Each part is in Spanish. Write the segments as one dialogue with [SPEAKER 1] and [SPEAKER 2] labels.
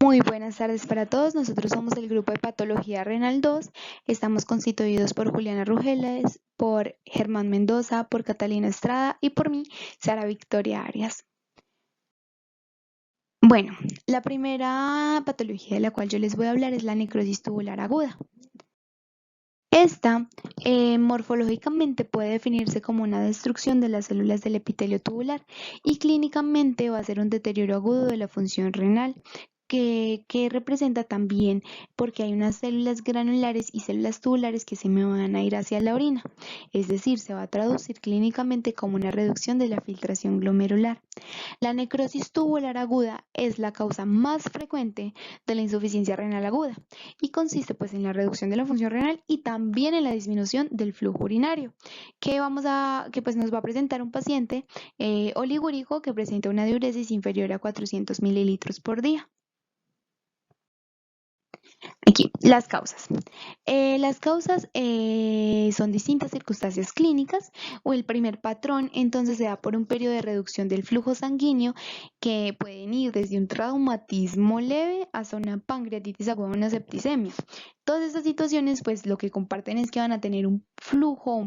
[SPEAKER 1] Muy buenas tardes para todos. Nosotros somos el grupo de Patología Renal 2. Estamos constituidos por Juliana Rugeles, por Germán Mendoza, por Catalina Estrada y por mí, Sara Victoria Arias. Bueno, la primera patología de la cual yo les voy a hablar es la necrosis tubular aguda. Esta morfológicamente puede definirse como una destrucción de las células del epitelio tubular y clínicamente va a ser un deterioro agudo de la función renal que representa también porque hay unas células granulares y células tubulares que se me van a ir hacia la orina, es decir, se va a traducir clínicamente como una reducción de la filtración glomerular. La necrosis tubular aguda es la causa más frecuente de la insuficiencia renal aguda y consiste pues en la reducción de la función renal y también en la disminución del flujo urinario, que pues nos va a presentar un paciente oligúrico que presenta una diuresis inferior a 400 mililitros por día. Aquí, las causas. Las causas son distintas circunstancias clínicas o el primer patrón entonces se da por un periodo de reducción del flujo sanguíneo que pueden ir desde un traumatismo leve hasta una pancreatitis aguda o una septicemia. Todas estas situaciones pues lo que comparten es que van a tener un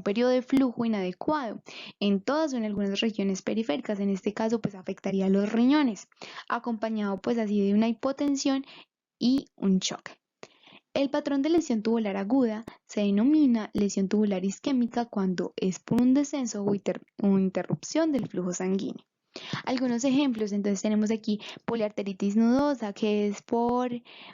[SPEAKER 1] periodo de flujo inadecuado en todas o en algunas regiones periféricas. En este caso pues afectaría a los riñones, acompañado pues así de una hipotensión y un shock. El patrón de lesión tubular aguda se denomina lesión tubular isquémica cuando es por un descenso o interrupción del flujo sanguíneo. Algunos ejemplos, entonces tenemos aquí poliarteritis nodosa, que es por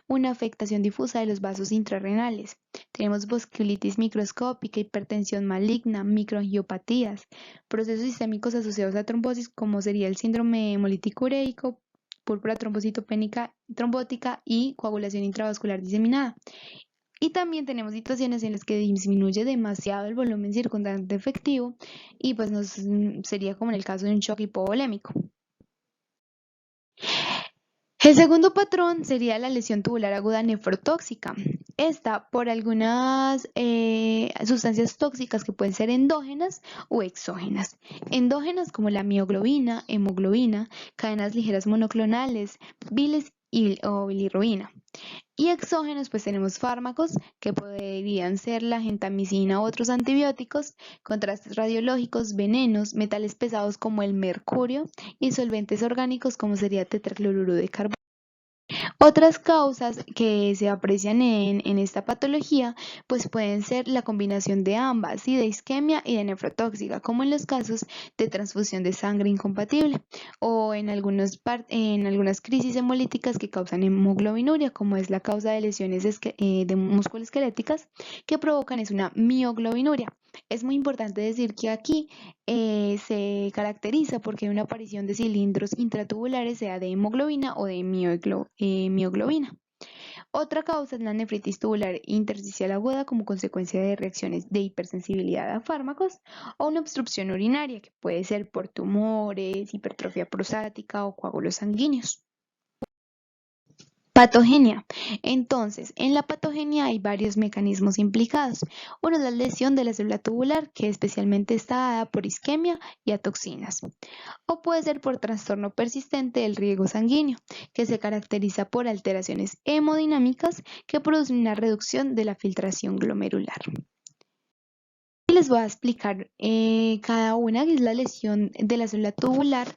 [SPEAKER 1] una afectación difusa de los vasos intrarrenales. Tenemos vasculitis microscópica, hipertensión maligna, microangiopatías, procesos sistémicos asociados a trombosis, como sería el síndrome hemolítico ureico, púrpura trombótica y coagulación intravascular diseminada. Y también tenemos situaciones en las que disminuye demasiado el volumen circundante efectivo y pues sería como en el caso de un shock hipovolémico. El segundo patrón sería la lesión tubular aguda nefrotóxica. Esta por algunas sustancias tóxicas que pueden ser endógenas o exógenas. Endógenas como la mioglobina, hemoglobina, cadenas ligeras monoclonales, bilis o bilirrubina. Y exógenos, pues tenemos fármacos que podrían ser la gentamicina u otros antibióticos, contrastes radiológicos, venenos, metales pesados como el mercurio y solventes orgánicos como sería tetracloruro de carbono. Otras causas que se aprecian en esta patología pues pueden ser la combinación de ambas, ¿sí? De isquemia y de nefrotóxica, como en los casos de transfusión de sangre incompatible o en algunas crisis hemolíticas que causan hemoglobinuria, como es la causa de lesiones de musculoesqueléticas que provocan es una mioglobinuria. Es muy importante decir que aquí se caracteriza porque hay una aparición de cilindros intratubulares, sea de hemoglobina o de mioglobina. Otra causa es la nefritis tubular intersticial aguda como consecuencia de reacciones de hipersensibilidad a fármacos o una obstrucción urinaria que puede ser por tumores, hipertrofia prostática o coágulos sanguíneos. Patogenia. Entonces, en la patogenia hay varios mecanismos implicados. Uno es la lesión de la célula tubular, que especialmente está dada por isquemia y a toxinas. O puede ser por trastorno persistente del riego sanguíneo, que se caracteriza por alteraciones hemodinámicas que producen una reducción de la filtración glomerular. Les voy a explicar cada una, que es la lesión de la célula tubular.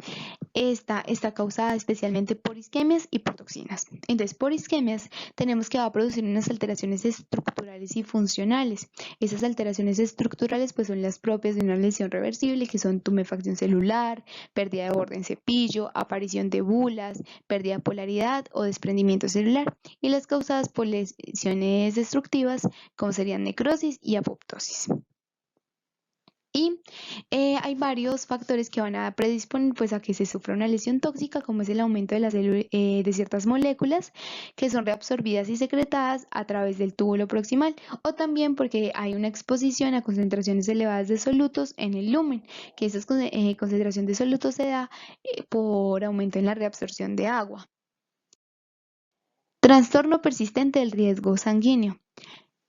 [SPEAKER 1] Está causada especialmente por isquemias y por toxinas. Entonces, por isquemias tenemos que va a producir unas alteraciones estructurales y funcionales. Esas alteraciones estructurales pues son las propias de una lesión reversible, que son tumefacción celular, pérdida de borde en cepillo, aparición de bulas, pérdida de polaridad o desprendimiento celular. Y las causadas por lesiones destructivas, como serían necrosis y apoptosis. Y hay varios factores que van a predisponer pues, a que se sufra una lesión tóxica, como es el aumento de ciertas moléculas que son reabsorbidas y secretadas a través del túbulo proximal, o también porque hay una exposición a concentraciones elevadas de solutos en el lumen, que esa concentración de solutos se da por aumento en la reabsorción de agua. Trastorno persistente del riesgo sanguíneo.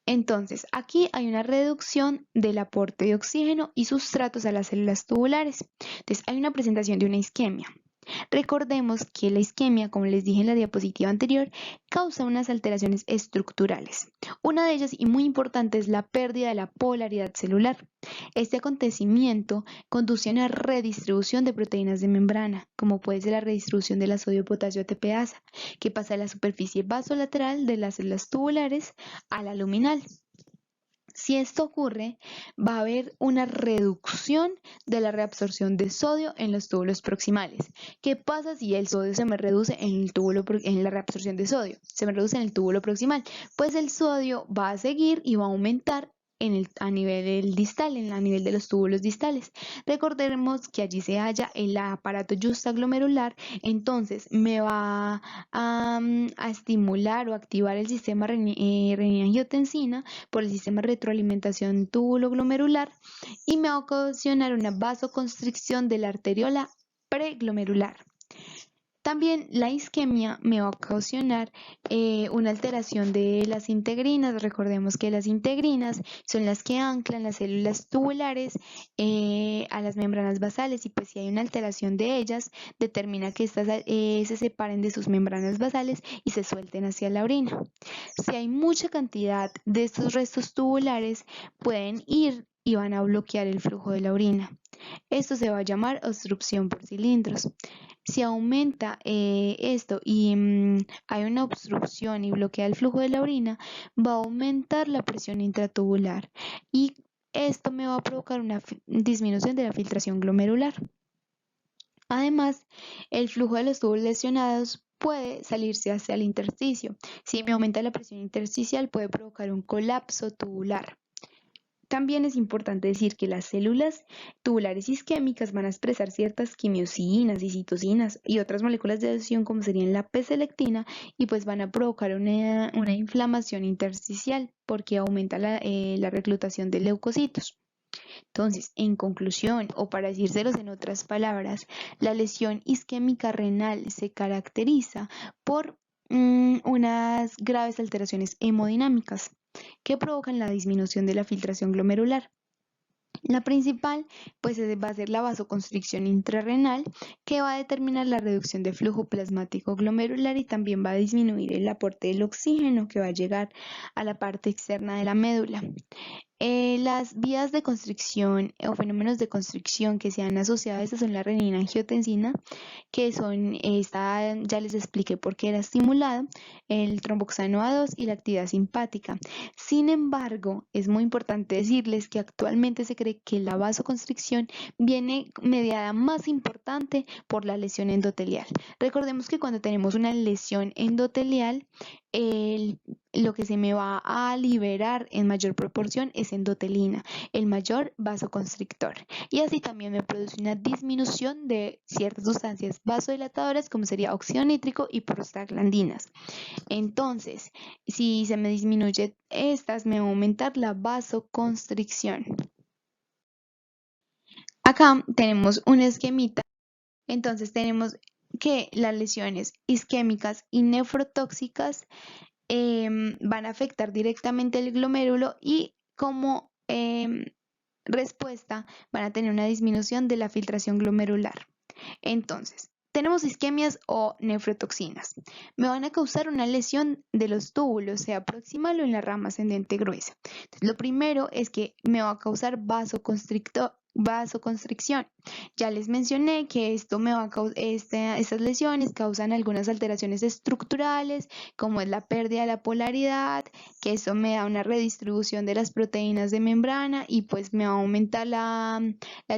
[SPEAKER 1] Entonces, aquí hay una reducción del aporte de oxígeno y sustratos a las células tubulares. Entonces, hay una presentación de una isquemia. Recordemos que la isquemia, como les dije en la diapositiva anterior, causa unas alteraciones estructurales. Una de ellas, y muy importante, es la pérdida de la polaridad celular. Este acontecimiento conduce a una redistribución de proteínas de membrana, como puede ser la redistribución de la sodio-potasio ATPasa, que pasa de la superficie basolateral de las células tubulares a la luminal. Si esto ocurre, va a haber una reducción de la reabsorción de sodio en los túbulos proximales. ¿Qué pasa si el sodio se me reduce en la reabsorción de sodio? Se me reduce en el túbulo proximal. Pues el sodio va a seguir y va a aumentar a nivel del distal, a nivel de los túbulos distales. Recordemos que allí se halla el aparato justaglomerular, entonces me va a estimular o activar el sistema renina-angiotensina por el sistema de retroalimentación túbulo-glomerular y me va a ocasionar una vasoconstricción de la arteriola preglomerular. También la isquemia me va a ocasionar una alteración de las integrinas. Recordemos que las integrinas son las que anclan las células tubulares a las membranas basales, y pues si hay una alteración de ellas, determina que estas se separen de sus membranas basales y se suelten hacia la orina. Si hay mucha cantidad de estos restos tubulares, pueden ir y van a bloquear el flujo de la orina. Esto se va a llamar obstrucción por cilindros. Si aumenta esto y hay una obstrucción y bloquea el flujo de la orina, va a aumentar la presión intratubular y esto me va a provocar una disminución de la filtración glomerular. Además, el flujo de los tubos lesionados puede salirse hacia el intersticio. Si me aumenta la presión intersticial, puede provocar un colapso tubular. También es importante decir que las células tubulares isquémicas van a expresar ciertas quimiosinas y citocinas y otras moléculas de adhesión, como serían la P-selectina, y pues van a provocar una inflamación intersticial porque aumenta la reclutación de leucocitos. Entonces, en conclusión, o para decírselos en otras palabras, la lesión isquémica renal se caracteriza por unas graves alteraciones hemodinámicas que provocan la disminución de la filtración glomerular. La principal, pues, va a ser la vasoconstricción intrarrenal, que va a determinar la reducción de flujo plasmático glomerular y también va a disminuir el aporte del oxígeno que va a llegar a la parte externa de la médula. Las vías de constricción o fenómenos de constricción que se han asociado a estas son la renina-angiotensina, que son esta, ya les expliqué por qué era estimulada, el tromboxano A2 y la actividad simpática. Sin embargo, es muy importante decirles que actualmente se cree que la vasoconstricción viene mediada más importante por la lesión endotelial. Recordemos que cuando tenemos una lesión endotelial, lo que se me va a liberar en mayor proporción es endotelina, el mayor vasoconstrictor, y así también me produce una disminución de ciertas sustancias vasodilatadoras como sería óxido nítrico y prostaglandinas. Entonces, si se me disminuye estas, me va a aumentar la vasoconstricción. Acá tenemos un esquemita. Entonces tenemos que las lesiones isquémicas y nefrotóxicas van a afectar directamente el glomérulo y como respuesta van a tener una disminución de la filtración glomerular. Entonces, tenemos isquemias o nefrotoxinas. Me van a causar una lesión de los túbulos, sea proximal o en la rama ascendente gruesa. Entonces, lo primero es que me va a causar vasoconstricción. Ya les mencioné que esto me va a estas lesiones causan algunas alteraciones estructurales, como es la pérdida de la polaridad, que eso me da una redistribución de las proteínas de membrana y pues me va a aumentar la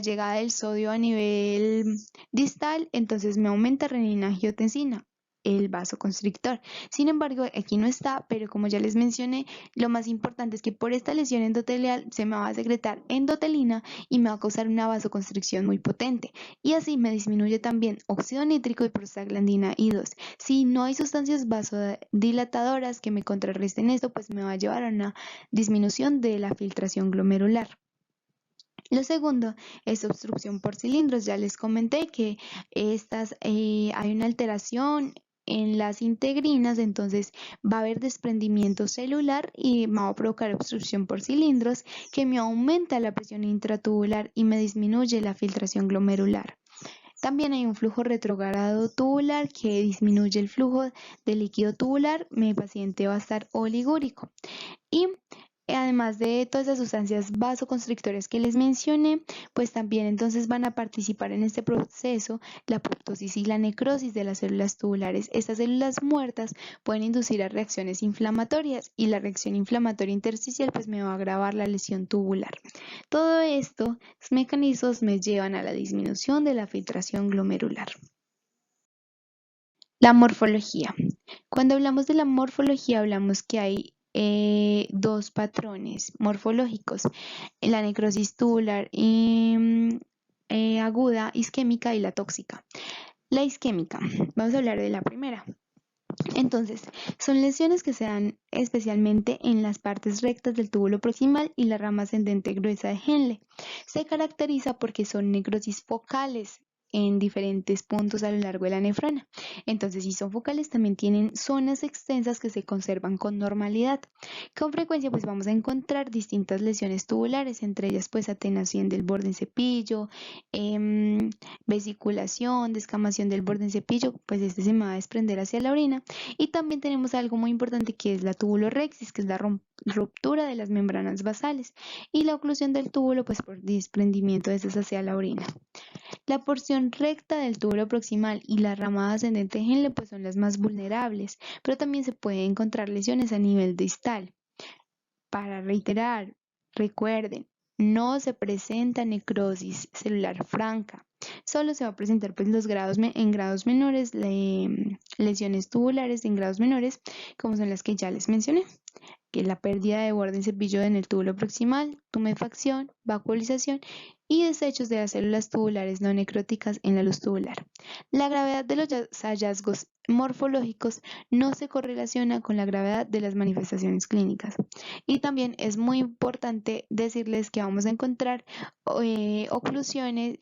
[SPEAKER 1] llegada del sodio a nivel distal, entonces me aumenta renina-angiotensina, el vasoconstrictor. Sin embargo, aquí no está, pero como ya les mencioné, lo más importante es que por esta lesión endotelial se me va a secretar endotelina y me va a causar una vasoconstricción muy potente. Y así me disminuye también óxido nítrico y prostaglandina I2. Si no hay sustancias vasodilatadoras que me contrarresten esto, pues me va a llevar a una disminución de la filtración glomerular. Lo segundo es obstrucción por cilindros. Ya les comenté que hay una alteración en las integrinas, entonces va a haber desprendimiento celular y me va a provocar obstrucción por cilindros, que me aumenta la presión intratubular y me disminuye la filtración glomerular. También hay un flujo retrogrado tubular que disminuye el flujo de líquido tubular. Mi paciente va a estar oligúrico. Y además de todas esas sustancias vasoconstrictoras que les mencioné, pues también entonces van a participar en este proceso la apoptosis y la necrosis de las células tubulares. Estas células muertas pueden inducir a reacciones inflamatorias y la reacción inflamatoria intersticial pues me va a agravar la lesión tubular. Todo estos mecanismos me llevan a la disminución de la filtración glomerular. La morfología. Cuando hablamos de la morfología hablamos que hay dos patrones morfológicos, la necrosis tubular aguda, isquémica y la tóxica. La isquémica, vamos a hablar de la primera. Entonces, son lesiones que se dan especialmente en las partes rectas del túbulo proximal y la rama ascendente gruesa de Henle. Se caracteriza porque son necrosis focales en diferentes puntos a lo largo de la nefrona. Entonces, si son focales, también tienen zonas extensas que se conservan con normalidad. Con frecuencia, pues vamos a encontrar distintas lesiones tubulares, entre ellas, pues atenuación del borde en cepillo, vesiculación, descamación del borde en cepillo, pues este se me va a desprender hacia la orina. Y también tenemos algo muy importante que es la tubulorexis, que es la ruptura de las membranas basales, y la oclusión del túbulo, pues por desprendimiento de esas hacia la orina. La porción recta del túbulo proximal y la ramada ascendente de Henle pues son las más vulnerables, pero también se pueden encontrar lesiones a nivel distal. Para reiterar, recuerden, no se presenta necrosis celular franca. Solo se va a presentar pues en grados menores, lesiones tubulares en grados menores, como son las que ya les mencioné, que es la pérdida de borde en cepillo en el túbulo proximal, tumefacción, vacuolización y desechos de las células tubulares no necróticas en la luz tubular. La gravedad de los hallazgos morfológicos no se correlaciona con la gravedad de las manifestaciones clínicas. Y también es muy importante decirles que vamos a encontrar oclusiones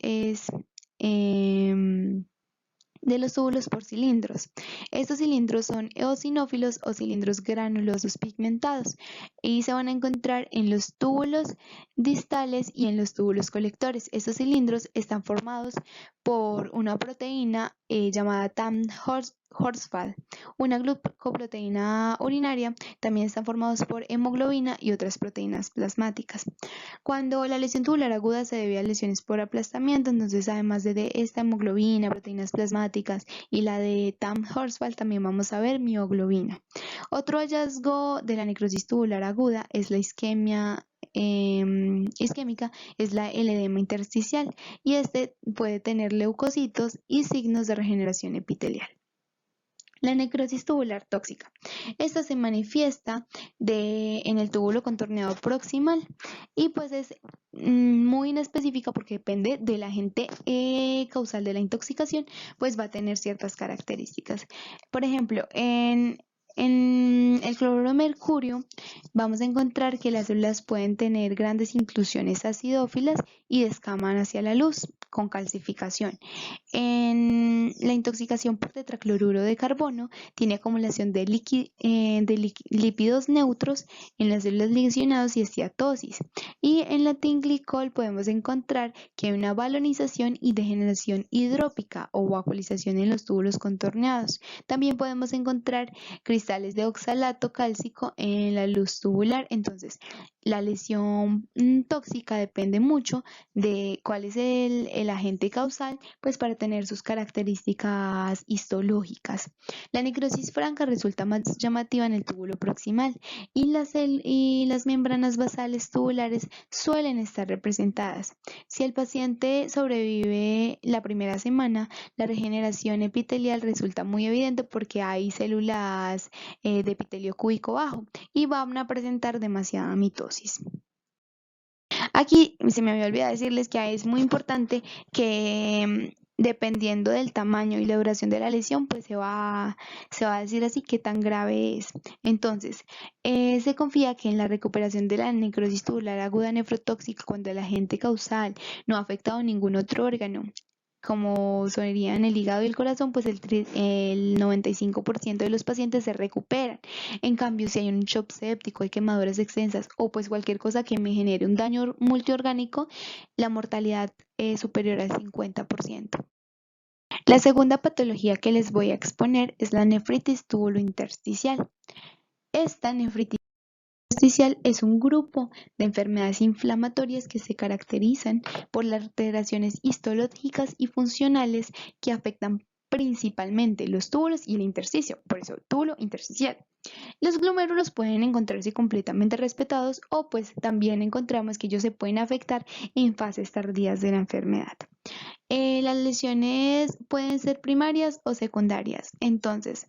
[SPEAKER 1] de los túbulos por cilindros. Estos cilindros son eosinófilos o cilindros granulosos pigmentados y se van a encontrar en los túbulos distales y en los túbulos colectores. Estos cilindros están formados por una proteína llamada TAM-Horsfall, una glucoproteína urinaria. También están formados por hemoglobina y otras proteínas plasmáticas. Cuando la lesión tubular aguda se debe a lesiones por aplastamiento, entonces además de esta hemoglobina, proteínas plasmáticas y la de TAM-Horsfall, también vamos a ver mioglobina. Otro hallazgo de la necrosis tubular aguda es la isquemia isquémica, es el edema intersticial, y este puede tener leucocitos y signos de regeneración epitelial. La necrosis tubular tóxica. Esta se manifiesta en el túbulo contorneado proximal y pues es muy inespecífica porque depende del agente causal de la intoxicación, pues va a tener ciertas características. Por ejemplo, en el cloruro de mercurio vamos a encontrar que las células pueden tener grandes inclusiones acidófilas y descaman hacia la luz con calcificación. En la intoxicación por tetracloruro de carbono tiene acumulación de lípidos neutros en las células lesionadas y esteatosis. Y en la tinglicol podemos encontrar que hay una balonización y degeneración hidrópica o vacuolización en los túbulos contorneados. También podemos encontrar cristales de oxalato cálcico en la luz tubular. Entonces, la lesión tóxica depende mucho de cuál es el agente causal, pues para tener sus características histológicas. La necrosis franca resulta más llamativa en el túbulo proximal y las membranas basales tubulares suelen estar representadas. Si el paciente sobrevive la primera semana, la regeneración epitelial resulta muy evidente porque hay células de epitelio cúbico bajo y van a presentar demasiada mitosis. Aquí se me había olvidado decirles que es muy importante que dependiendo del tamaño y la duración de la lesión, pues se va a decir así qué tan grave es. Entonces, se confía que en la recuperación de la necrosis tubular aguda nefrotóxica, cuando el agente causal no ha afectado ningún otro órgano, como serían el hígado y el corazón, pues el 95% de los pacientes se recuperan. En cambio, si hay un shock séptico, hay quemaduras extensas o pues cualquier cosa que me genere un daño multiorgánico, la mortalidad es superior al 50%. La segunda patología que les voy a exponer es la nefritis tubulointersticial. Esta nefritis intersticial es un grupo de enfermedades inflamatorias que se caracterizan por las alteraciones histológicas y funcionales que afectan principalmente los túbulos y el intersticio, por eso túbulo intersticial. Los glomérulos pueden encontrarse completamente respetados o pues también encontramos que ellos se pueden afectar en fases tardías de la enfermedad. Las lesiones pueden ser primarias o secundarias. Entonces,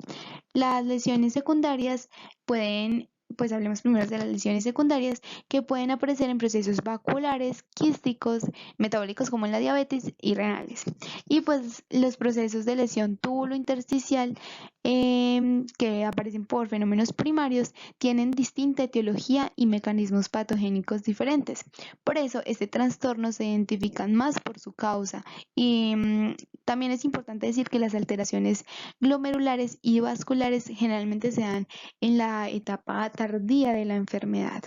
[SPEAKER 1] las lesiones secundarias pueden, pues hablemos primero de las lesiones secundarias que pueden aparecer en procesos vasculares, quísticos, metabólicos como en la diabetes y renales. Y pues los procesos de lesión túbulo-intersticial que aparecen por fenómenos primarios tienen distinta etiología y mecanismos patogénicos diferentes. Por eso, este trastorno se identifican más por su causa y también es importante decir que las alteraciones glomerulares y vasculares generalmente se dan en la etapa tardía de la enfermedad.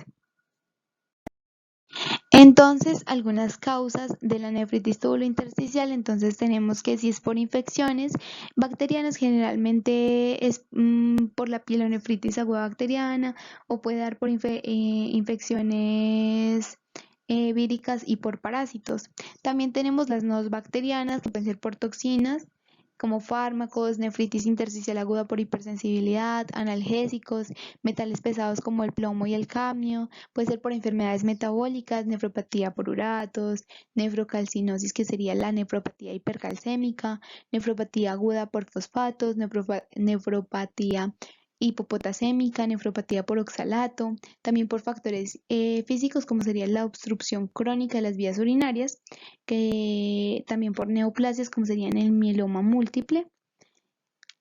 [SPEAKER 1] Entonces, algunas causas de la nefritis tubulointersticial, entonces tenemos que si es por infecciones bacterianas, generalmente es por la pielonefritis aguda bacteriana o puede dar por infecciones víricas y por parásitos. También tenemos las no bacterianas que pueden ser por toxinas como fármacos, nefritis intersticial aguda por hipersensibilidad, analgésicos, metales pesados como el plomo y el cadmio, puede ser por enfermedades metabólicas, nefropatía por uratos, nefrocalcinosis que sería la nefropatía hipercalcémica, nefropatía aguda por fosfatos, nefropatía hipopotasémica, nefropatía por oxalato, también por factores físicos como sería la obstrucción crónica de las vías urinarias, que también por neoplasias como serían el mieloma múltiple,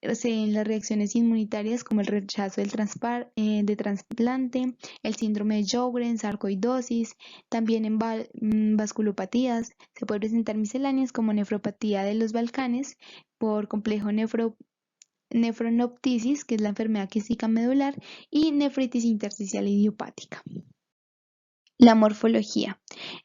[SPEAKER 1] en las reacciones inmunitarias como el rechazo de trasplante, el síndrome de Sjögren, sarcoidosis, también en vasculopatías, se puede presentar misceláneas como nefropatía de los Balcanes por complejo nefronoptisis, que es la enfermedad quística medular, y nefritis intersticial idiopática. La morfología.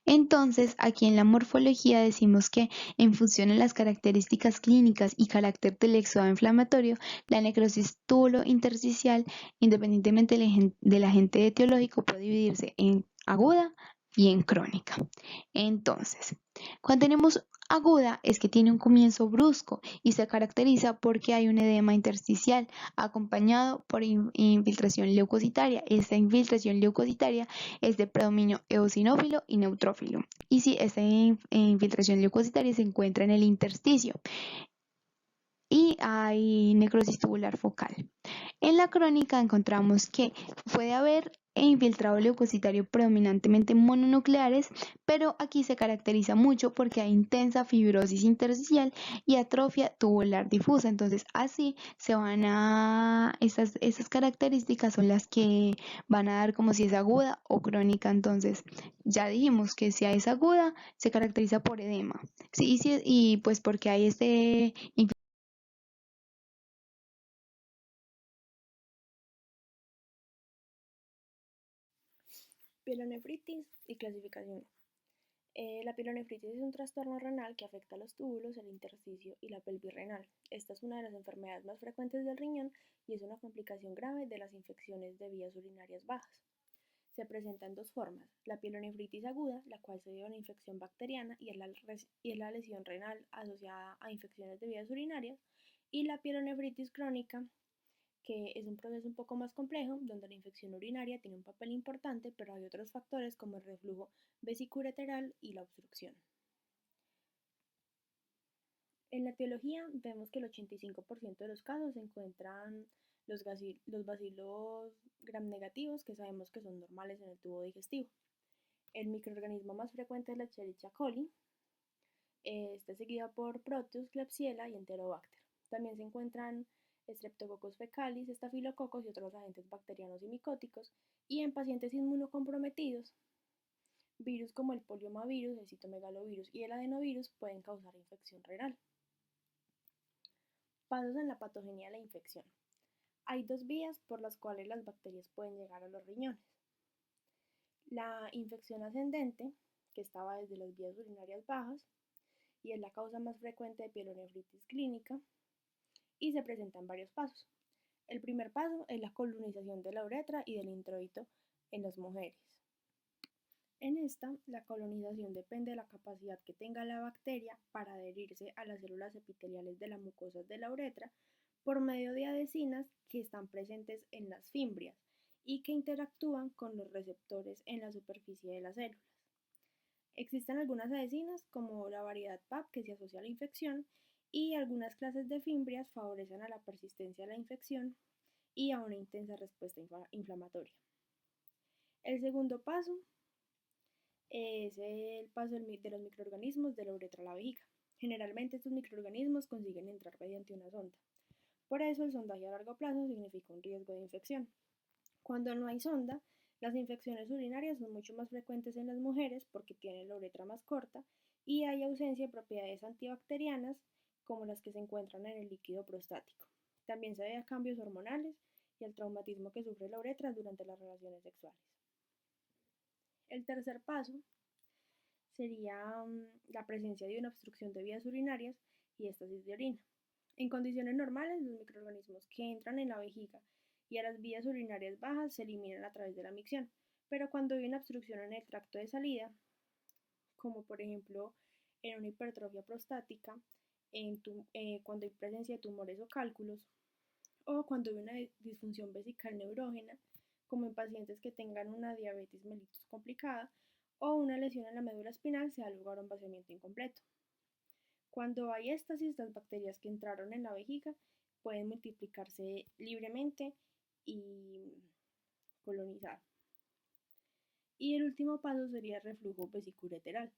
[SPEAKER 1] Entonces, aquí en la morfología decimos que en función de las características clínicas y carácter del exudado inflamatorio, la necrosis tubulo-intersticial, independientemente del agente etiológico, puede dividirse en aguda y en crónica. Entonces, cuando tenemos aguda es que tiene un comienzo brusco y se caracteriza porque hay un edema intersticial acompañado por infiltración leucocitaria. Esta infiltración leucocitaria es de predominio eosinófilo y neutrófilo. Y si esta infiltración leucocitaria se encuentra en el intersticio y hay necrosis tubular focal. En la crónica encontramos que puede haber infiltrado leucocitario predominantemente mononucleares, pero aquí se caracteriza mucho porque hay intensa fibrosis intersticial y atrofia tubular difusa. Entonces, así se van a, esas características son las que van a dar como si es aguda o crónica. Entonces, ya dijimos que si es aguda, se caracteriza por edema. Sí, sí, y pues porque hay
[SPEAKER 2] Pielonefritis y clasificación. La pielonefritis es un trastorno renal que afecta a los túbulos, el intersticio y la pelvis renal. Esta es una de las enfermedades más frecuentes del riñón y es una complicación grave de las infecciones de vías urinarias bajas. Se presenta en dos formas: la pielonefritis aguda, la cual se debe a una infección bacteriana y es la lesión renal asociada a infecciones de vías urinarias, y la pielonefritis crónica, que es un proceso un poco más complejo, donde la infección urinaria tiene un papel importante, pero hay otros factores como el reflujo vesicoureteral y la obstrucción. En la etiología vemos que el 85% de los casos se encuentran los bacilos gram negativos, que sabemos que son normales en el tubo digestivo. El microorganismo más frecuente es la Escherichia coli, está seguida por Proteus, Klebsiella y Enterobacter. También se encuentran Streptococcus fecalis, estafilococos y otros agentes bacterianos y micóticos. Y en pacientes inmunocomprometidos, virus como el poliomavirus, el citomegalovirus y el adenovirus pueden causar infección renal. Pasos en la patogenia de la infección. Hay dos vías por las cuales las bacterias pueden llegar a los riñones. La infección ascendente, que estaba desde las vías urinarias bajas, y es la causa más frecuente de pielonefritis clínica y se presenta en varios pasos. El primer paso es la colonización de la uretra y del introito en las mujeres. En esta, la colonización depende de la capacidad que tenga la bacteria para adherirse a las células epiteliales de la mucosa de la uretra por medio de adhesinas que están presentes en las fimbrias y que interactúan con los receptores en la superficie de las células. Existen algunas adhesinas, como la variedad PAP, que se asocia a la infección, y algunas clases de fimbrias favorecen a la persistencia de la infección y a una intensa respuesta inflamatoria. El segundo paso es el paso de los microorganismos de la uretra a la vejiga. Generalmente estos microorganismos consiguen entrar mediante una sonda. Por eso el sondaje a largo plazo significa un riesgo de infección. Cuando no hay sonda, las infecciones urinarias son mucho más frecuentes en las mujeres porque tienen la uretra más corta y hay ausencia de propiedades antibacterianas como las que se encuentran en el líquido prostático. También se debe a cambios hormonales y al traumatismo que sufre la uretra durante las relaciones sexuales. El tercer paso sería la presencia de una obstrucción de vías urinarias y éstasis de orina. En condiciones normales, los microorganismos que entran en la vejiga y a las vías urinarias bajas se eliminan a través de la micción, pero cuando hay una obstrucción en el tracto de salida, como por ejemplo en una hipertrofia prostática, cuando hay presencia de tumores o cálculos, o cuando hay una disfunción vesical neurógena, como en pacientes que tengan una diabetes mellitus complicada, o una lesión en la médula espinal, se da lugar a un vaciamiento incompleto. Cuando hay éstasis, las bacterias que entraron en la vejiga pueden multiplicarse libremente y colonizar. Y el último paso sería el reflujo vesicureteral.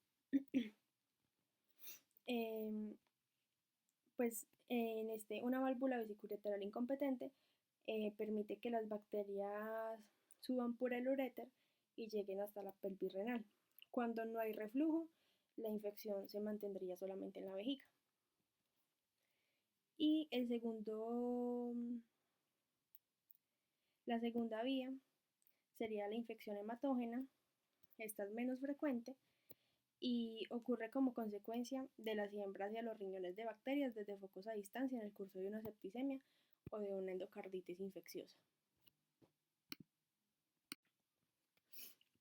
[SPEAKER 2] Una válvula vesicureteral incompetente permite que las bacterias suban por el uréter y lleguen hasta la pelvis renal. Cuando no hay reflujo, la infección se mantendría solamente en la vejiga. Y la segunda vía sería la infección hematógena. Esta es menos frecuente y ocurre como consecuencia de la siembra hacia los riñones de bacterias desde focos a distancia en el curso de una septicemia o de una endocarditis infecciosa.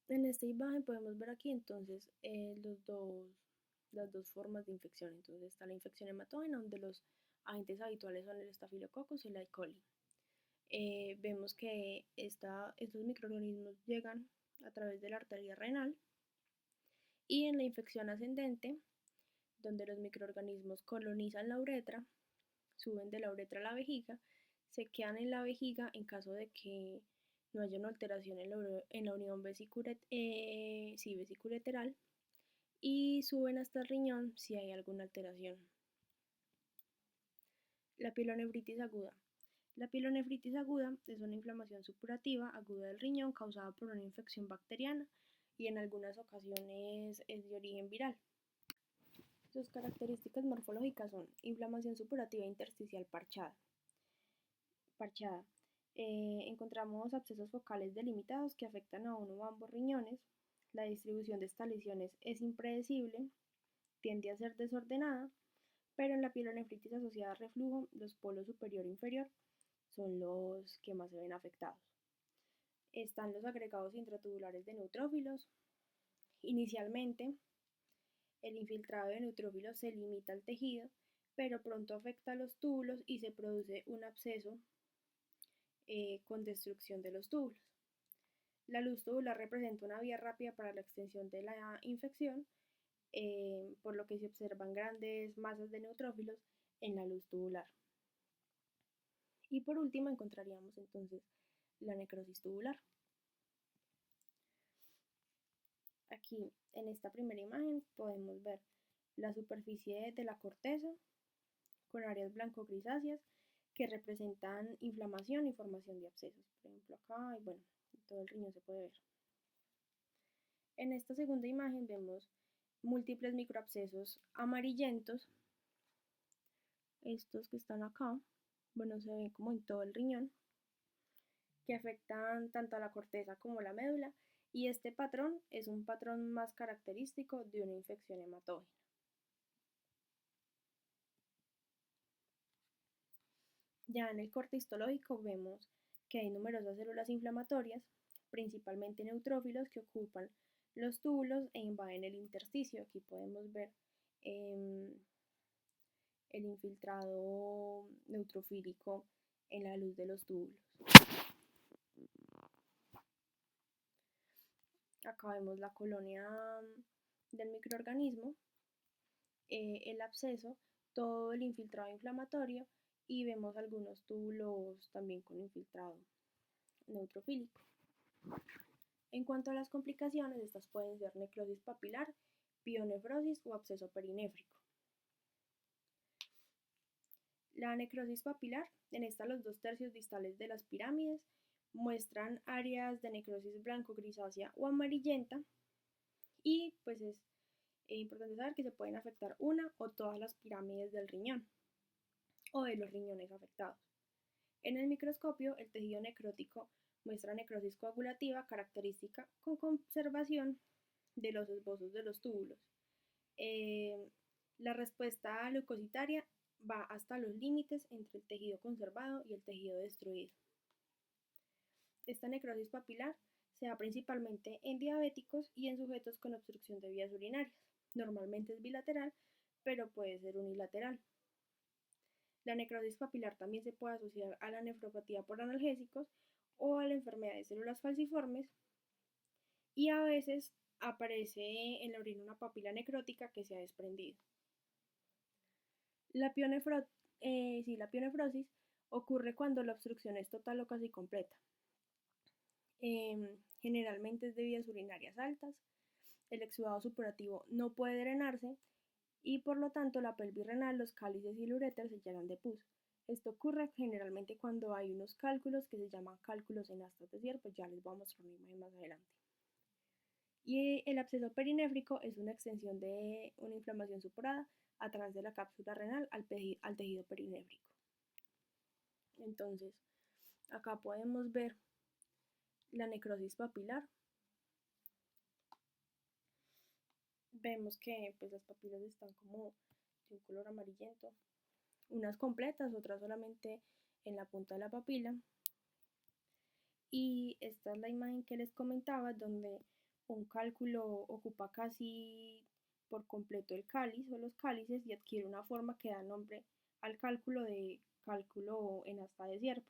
[SPEAKER 2] En esta imagen podemos ver aquí entonces las dos formas de infección. Entonces está la infección hematógena, donde los agentes habituales son el Staphylococcus y el E. coli. Vemos que estos microorganismos llegan a través de la arteria renal, y en la infección ascendente, donde los microorganismos colonizan la uretra, suben de la uretra a la vejiga, se quedan en la vejiga en caso de que no haya una alteración en la unión vesicureteral, y suben hasta el riñón si hay alguna alteración. La pielonefritis aguda. La pielonefritis aguda es una inflamación supurativa aguda del riñón causada por una infección bacteriana y en algunas ocasiones es de origen viral. Sus características morfológicas son inflamación supurativa intersticial parchada. Encontramos abscesos focales delimitados que afectan a uno o ambos riñones. La distribución de estas lesiones es impredecible, tiende a ser desordenada, pero en la pielonefritis asociada a reflujo, los polos superior e inferior son los que más se ven afectados. Están los agregados intratubulares de neutrófilos. Inicialmente, el infiltrado de neutrófilos se limita al tejido, pero pronto afecta a los túbulos y se produce un absceso con destrucción de los túbulos. La luz tubular representa una vía rápida para la extensión de la infección, por lo que se observan grandes masas de neutrófilos en la luz tubular. Y por último encontraríamos entonces la necrosis tubular. Aquí en esta primera imagen podemos ver la superficie de la corteza con áreas blanco-grisáceas que representan inflamación y formación de abscesos. Por ejemplo acá, y bueno, todo el riñón se puede ver. En esta segunda imagen vemos múltiples microabscesos amarillentos. Estos que están acá, bueno, se ven como en todo el riñón, que afectan tanto a la corteza como a la médula, y este patrón es un patrón más característico de una infección hematógena. Ya en el corte histológico vemos que hay numerosas células inflamatorias, principalmente neutrófilos que ocupan los túbulos e invaden el intersticio. Aquí podemos ver em, el infiltrado neutrofílico en la luz de los túbulos. Acá vemos la colonia del microorganismo, el absceso, todo el infiltrado inflamatorio y vemos algunos túbulos también con infiltrado neutrofílico. En cuanto a las complicaciones, estas pueden ser necrosis papilar, pionefrosis o absceso perinéfrico. La necrosis papilar, en esta los 2/3 distales de las pirámides muestran áreas de necrosis blanco-grisácea o amarillenta y pues es importante saber que se pueden afectar una o todas las pirámides del riñón o de los riñones afectados. En el microscopio, el tejido necrótico muestra necrosis coagulativa característica con conservación de los esbozos de los túbulos. La respuesta leucocitaria va hasta los límites entre el tejido conservado y el tejido destruido. Esta necrosis papilar se da principalmente en diabéticos y en sujetos con obstrucción de vías urinarias. Normalmente es bilateral, pero puede ser unilateral. La necrosis papilar también se puede asociar a la nefropatía por analgésicos o a la enfermedad de células falciformes y a veces aparece en la orina una papila necrótica que se ha desprendido. La pionefrosis ocurre cuando la obstrucción es total o casi completa. Generalmente es de vías urinarias altas, el exudado supurativo no puede drenarse y por lo tanto la pelvis renal, los cálices y el uréter se llenan de pus. Esto ocurre generalmente cuando hay unos cálculos que se llaman cálculos en astas de Zier, pues ya les voy a mostrar una imagen más adelante. Y el absceso perinéfrico es una extensión de una inflamación supurada a través de la cápsula renal al tejido perinéfrico. Entonces, acá podemos ver la necrosis papilar. Vemos que pues, las papilas están como de un color amarillento, unas completas, otras solamente en la punta de la papila. Y esta es la imagen que les comentaba, donde un cálculo ocupa casi por completo el cáliz o los cálices y adquiere una forma que da nombre al cálculo de cálculo en asta de ciervo.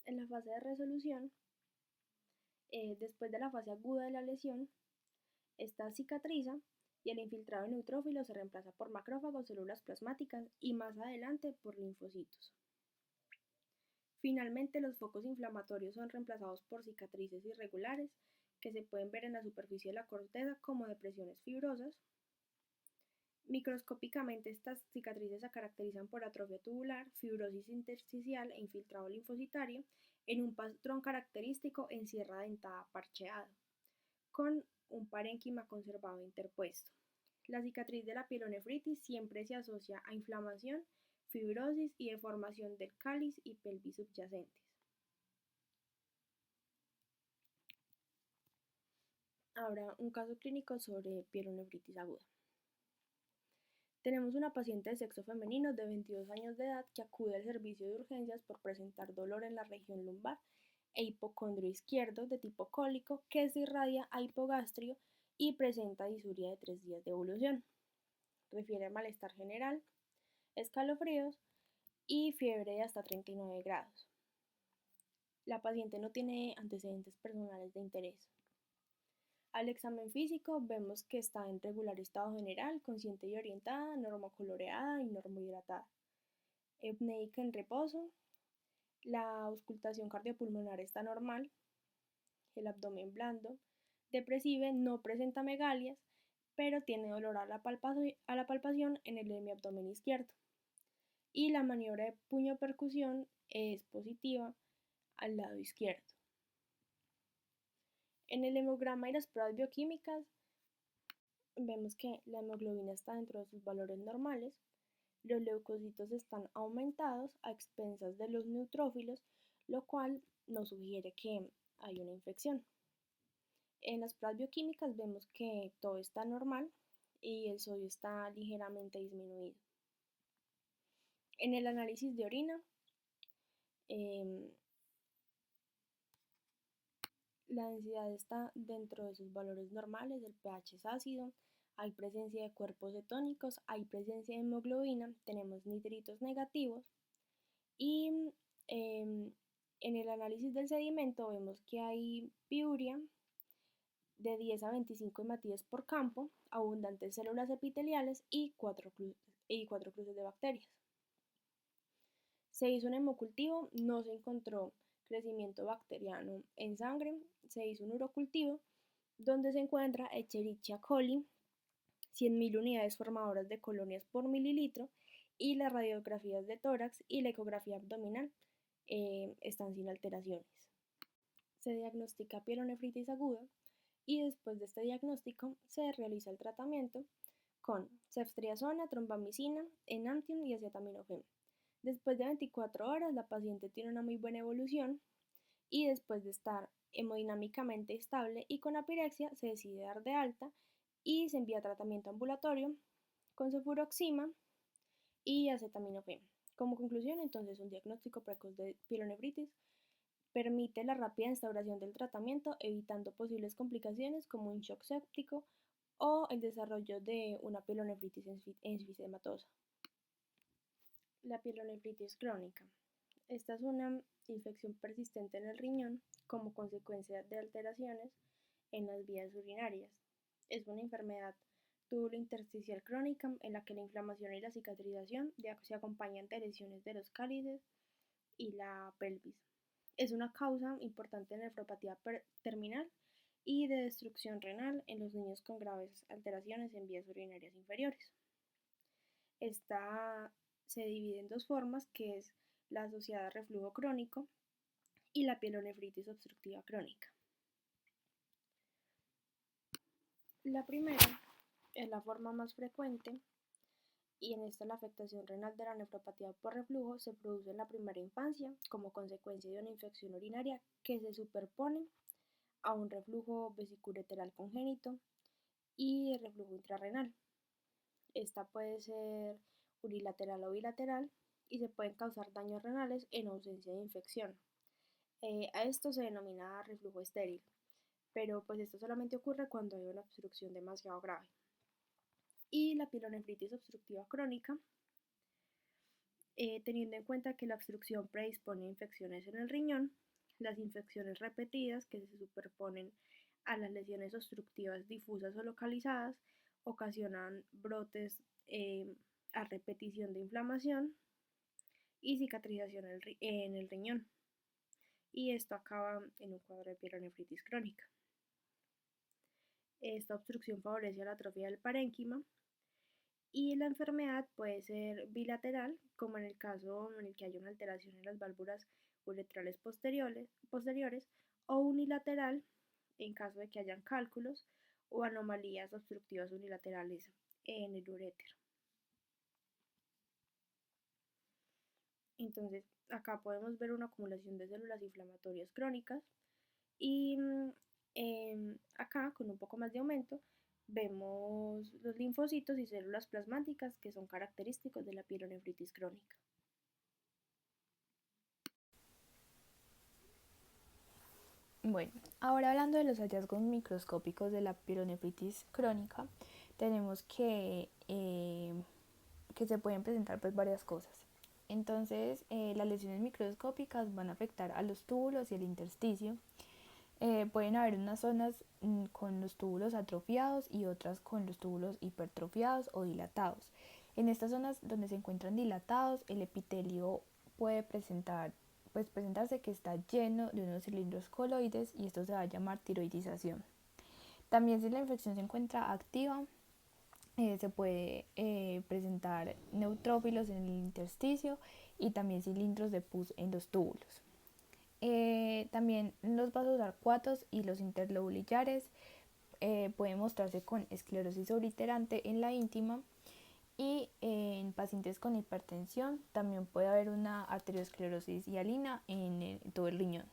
[SPEAKER 2] En la fase de resolución, después de la fase aguda de la lesión, esta cicatriza y el infiltrado neutrófilo se reemplaza por macrófagos, células plasmáticas y más adelante por linfocitos. Finalmente, los focos inflamatorios son reemplazados por cicatrices irregulares que se pueden ver en la superficie de la corteza como depresiones fibrosas. Microscópicamente, estas cicatrices se caracterizan por atrofia tubular, fibrosis intersticial e infiltrado linfocitario en un patrón característico en sierra dentada parcheado, con un parénquima conservado interpuesto. La cicatriz de la pielonefritis siempre se asocia a inflamación, fibrosis y deformación del cáliz y pelvis subyacentes. Ahora, un caso clínico sobre pielonefritis aguda. Tenemos una paciente de sexo femenino de 22 años de edad que acude al servicio de urgencias por presentar dolor en la región lumbar e hipocondrio izquierdo de tipo cólico que se irradia a hipogastrio y presenta disuria de 3 días de evolución. Refiere a malestar general, escalofríos y fiebre de hasta 39 grados. La paciente no tiene antecedentes personales de interés. Al examen físico vemos que está en regular estado general, consciente y orientada, normocoloreada y normohidratada. Eupneica en reposo, la auscultación cardiopulmonar está normal, el abdomen blando, depresive, no presenta megalias, pero tiene dolor a la palpación en el hemiabdomen izquierdo. Y la maniobra de puño percusión es positiva al lado izquierdo. En el hemograma y las pruebas bioquímicas vemos que la hemoglobina está dentro de sus valores normales, los leucocitos están aumentados a expensas de los neutrófilos, lo cual nos sugiere que hay una infección. En las pruebas bioquímicas vemos que todo está normal, y el sodio está ligeramente disminuido. En el análisis de orina, eh, la densidad está dentro de sus valores normales, el pH es ácido, hay presencia de cuerpos cetónicos, hay presencia de hemoglobina, tenemos nitritos negativos y en el análisis del sedimento vemos que hay piuria de 10 a 25 hematíes por campo, abundantes células epiteliales y 4 cruces de bacterias. Se hizo un hemocultivo, no se encontró crecimiento bacteriano en sangre, se hizo un urocultivo donde se encuentra Escherichia coli, 100.000 unidades formadoras de colonias por mililitro, y las radiografías de tórax y la ecografía abdominal están sin alteraciones. Se diagnostica pielonefritis aguda y después de este diagnóstico se realiza el tratamiento con ceftriaxona, trombamicina, enantium y acetaminofén. Después de 24 horas la paciente tiene una muy buena evolución y después de estar hemodinámicamente estable y con apirexia se decide dar de alta y se envía a tratamiento ambulatorio con cefuroxima y acetaminofén. Como conclusión, entonces, un diagnóstico precoz de pielonefritis permite la rápida instauración del tratamiento, evitando posibles complicaciones como un shock séptico o el desarrollo de una pielonefritis enfisematosa. La pielonefritis crónica. Esta es una infección persistente en el riñón como consecuencia de alteraciones en las vías urinarias. Es una enfermedad tubulointersticial crónica en la que la inflamación y la cicatrización se acompañan de lesiones de los cálices y la pelvis. Es una causa importante de nefropatía terminal y de destrucción renal en los niños con graves alteraciones en vías urinarias inferiores. Esta se divide en dos formas, que es la asociada a reflujo crónico y la pielonefritis obstructiva crónica. La primera es la forma más frecuente y en esta la afectación renal de la nefropatía por reflujo se produce en la primera infancia como consecuencia de una infección urinaria que se superpone a un reflujo vesiculoenteral congénito y reflujo intrarrenal. Esta puede ser unilateral o bilateral y se pueden causar daños renales en ausencia de infección. A esto se denomina reflujo estéril, pero pues esto solamente ocurre cuando hay una obstrucción demasiado grave. Y la pielonefritis obstructiva crónica, teniendo en cuenta que la obstrucción predispone a infecciones en el riñón, las infecciones repetidas que se superponen a las lesiones obstructivas difusas o localizadas ocasionan brotes a repetición de inflamación y cicatrización en el riñón, y esto acaba en un cuadro de pielonefritis crónica. Esta obstrucción favorece a la atrofia del parénquima y la enfermedad puede ser bilateral, como en el caso en el que haya una alteración en las válvulas uretrales posteriores, o unilateral en caso de que hayan cálculos o anomalías obstructivas unilaterales en el uréter. Entonces, acá podemos ver una acumulación de células inflamatorias crónicas y acá, con un poco más de aumento, vemos los linfocitos y células plasmáticas que son característicos de la pielonefritis crónica.
[SPEAKER 3] Bueno, ahora hablando de los hallazgos microscópicos de la pielonefritis crónica, tenemos que se pueden presentar pues varias cosas. Entonces, las lesiones microscópicas van a afectar a los túbulos y el intersticio. Pueden haber unas zonas con los túbulos atrofiados y otras con los túbulos hipertrofiados o dilatados. En estas zonas donde se encuentran dilatados, el epitelio puede presentarse que está lleno de unos cilindros coloides y esto se va a llamar tiroidización. También si la infección se encuentra activa, se puede presentar neutrófilos en el intersticio y también cilindros de pus en los túbulos. También los vasos arcuatos y los interlobulillares pueden mostrarse con esclerosis obliterante en la íntima y en pacientes con hipertensión también puede haber una arteriosclerosis hialina en todo el riñón.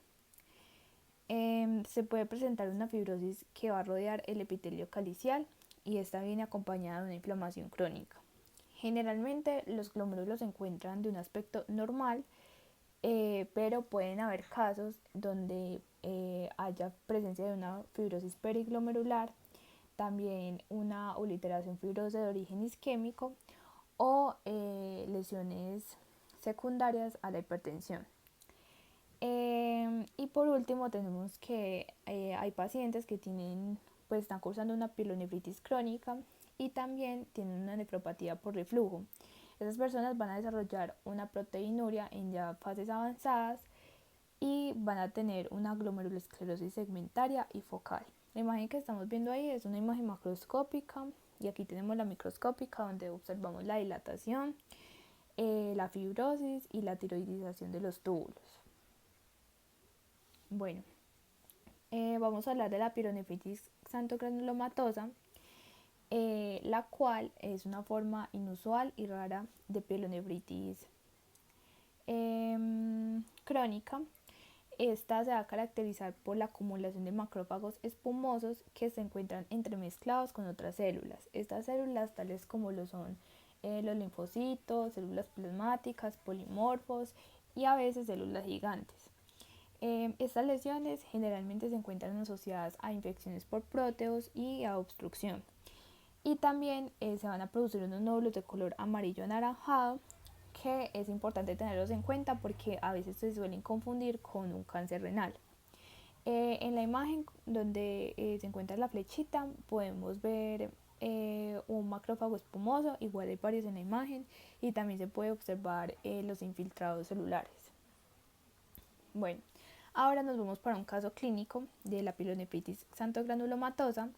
[SPEAKER 3] Se puede presentar una fibrosis que va a rodear el epitelio calicial y esta viene acompañada de una inflamación crónica. Generalmente los glomérulos se encuentran de un aspecto normal, pero pueden haber casos donde haya presencia de una fibrosis periglomerular, también una obliteración fibrosa de origen isquémico o lesiones secundarias a la hipertensión. Y por último tenemos que hay pacientes que pues están cursando una pielonefritis crónica y también tienen una nefropatía por reflujo. Esas personas van a desarrollar una proteinuria en ya fases avanzadas y van a tener una glomerulosclerosis segmentaria y focal. La imagen que estamos viendo ahí es una imagen macroscópica y aquí tenemos la microscópica donde observamos la dilatación, la fibrosis y la tiroidización de los túbulos. Bueno, vamos a hablar de la pielonefritis xantogranulomatosa, la cual es una forma inusual y rara de pielonefritis crónica. Esta se va a caracterizar por la acumulación de macrófagos espumosos que se encuentran entremezclados con otras células. Estas células, tales como lo son los linfocitos, células plasmáticas, polimorfos y a veces células gigantes. Estas lesiones generalmente se encuentran asociadas a infecciones por próteos y a obstrucción. Y también se van a producir unos nódulos de color amarillo anaranjado, que es importante tenerlos en cuenta porque a veces se suelen confundir con un cáncer renal. En la imagen donde se encuentra la flechita podemos ver un macrófago espumoso, igual hay varios en la imagen, y también se puede observar los infiltrados celulares. Bueno, ahora nos vamos para un caso clínico de la pielonefritis xantogranulomatosa.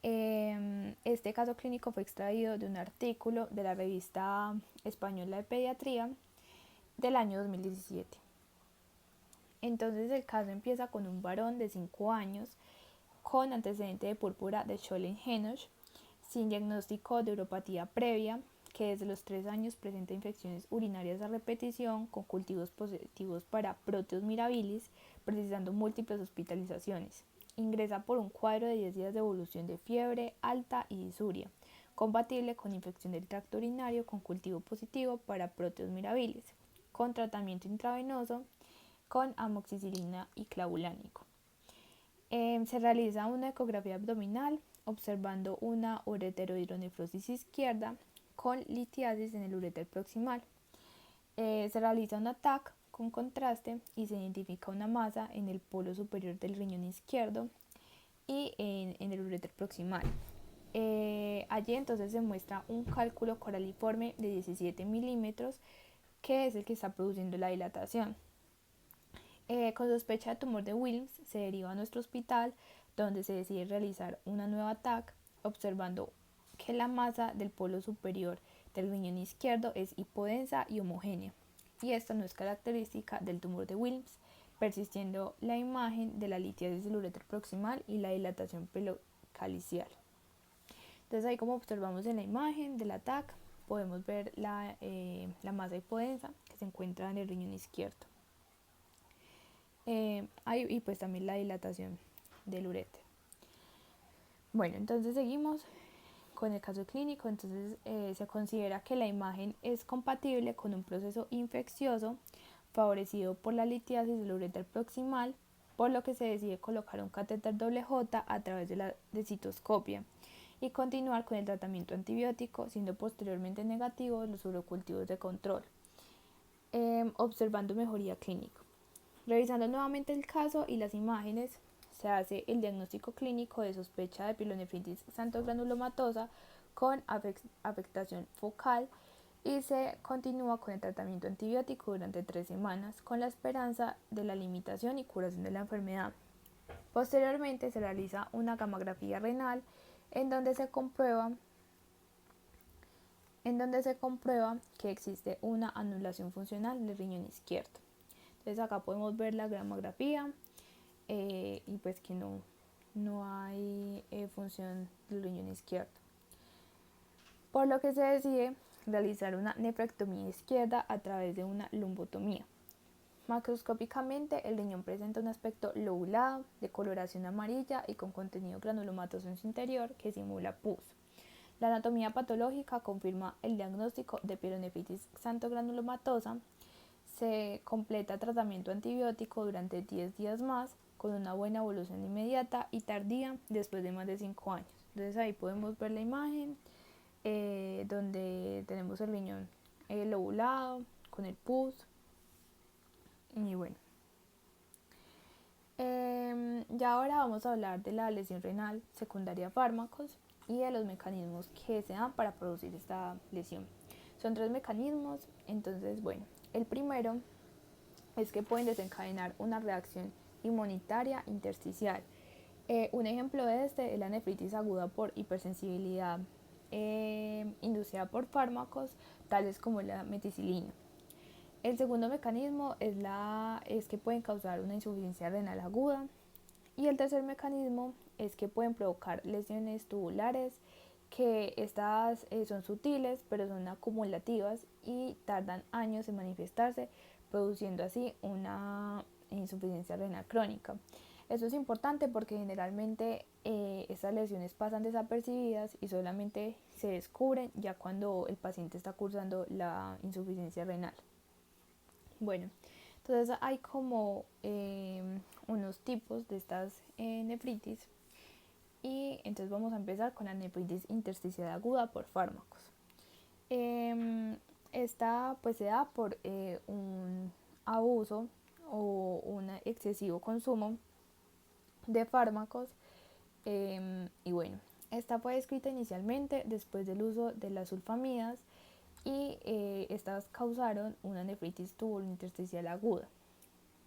[SPEAKER 3] Este caso clínico fue extraído de un artículo de la revista española de pediatría del año 2017. Entonces el caso empieza con un varón de 5 años con antecedente de púrpura de Scholen-Henoch, sin diagnóstico de uropatía previa, que desde los 3 años presenta infecciones urinarias a repetición con cultivos positivos para Proteus mirabilis, precisando múltiples hospitalizaciones. Ingresa por un cuadro de 10 días de evolución de fiebre alta y disuria, compatible con infección del tracto urinario con cultivo positivo para Proteus mirabilis, con tratamiento intravenoso con amoxicilina y clavulánico. Se realiza una ecografía abdominal observando una ureterohidronefrosis izquierda con litiasis en el uréter proximal. Se realiza un TAC con contraste y se identifica una masa en el polo superior del riñón izquierdo y en el uréter proximal. Allí entonces se muestra un cálculo coraliforme de 17 milímetros, que es el que está produciendo la dilatación. Con sospecha de tumor de Wilms se deriva a nuestro hospital, donde se decide realizar una nueva TAC, observando que la masa del polo superior del riñón izquierdo es hipodensa y homogénea, y esta no es característica del tumor de Wilms, persistiendo la imagen de la litiasis del uréter proximal y la dilatación pelocalicial. Entonces ahí, como observamos en la imagen de la TAC, podemos ver la masa hipodensa que se encuentra en el riñón izquierdo. Y pues también la dilatación del uréter. Bueno, entonces seguimos con el caso clínico. Entonces se considera que la imagen es compatible con un proceso infeccioso favorecido por la litiasis del uréter proximal, por lo que se decide colocar un catéter J a través de la citoscopia y continuar con el tratamiento antibiótico, siendo posteriormente negativos los urocultivos de control, observando mejoría clínica. Revisando nuevamente el caso y las imágenes, se hace el diagnóstico clínico de sospecha de pielonefritis xantogranulomatosa con afectación focal y se continúa con el tratamiento antibiótico durante 3 semanas con la esperanza de la limitación y curación de la enfermedad. Posteriormente se realiza una gammagrafía renal en donde se comprueba que existe una anulación funcional del riñón izquierdo. Entonces acá podemos ver la gammagrafía y pues que no hay función del riñón izquierdo. Por lo que se decide realizar una nefrectomía izquierda a través de una lumbotomía. Macroscópicamente, el riñón presenta un aspecto lobulado, de coloración amarilla y con contenido granulomatoso en su interior que simula pus. La anatomía patológica confirma el diagnóstico de pielonefritis xantogranulomatosa. Se completa tratamiento antibiótico durante 10 días más con una buena evolución inmediata y tardía después de más de 5 años. Entonces ahí podemos ver la imagen donde tenemos el riñón lobulado con el pus. Y bueno, ya ahora vamos a hablar de la lesión renal secundaria a fármacos y de los mecanismos que se dan para producir esta lesión. Son 3 mecanismos, entonces bueno, el primero es que pueden desencadenar una reacción inmunitaria intersticial. Un ejemplo de este es la nefritis aguda por hipersensibilidad inducida por fármacos tales como la meticilina. El segundo mecanismo es que pueden causar una insuficiencia renal aguda. Y el tercer mecanismo es que pueden provocar lesiones tubulares, que estas son sutiles pero son acumulativas y tardan años en manifestarse, produciendo así una insuficiencia renal crónica. Esto es importante porque generalmente estas lesiones pasan desapercibidas y solamente se descubren ya cuando el paciente está cursando la insuficiencia renal. Bueno, entonces hay como unos tipos de estas nefritis y entonces vamos a empezar con la nefritis intersticial aguda por fármacos. Esta pues se da por un abuso o un excesivo consumo de fármacos y bueno, esta fue descrita inicialmente después del uso de las sulfamidas y estas causaron una nefritis tubulointersticial aguda,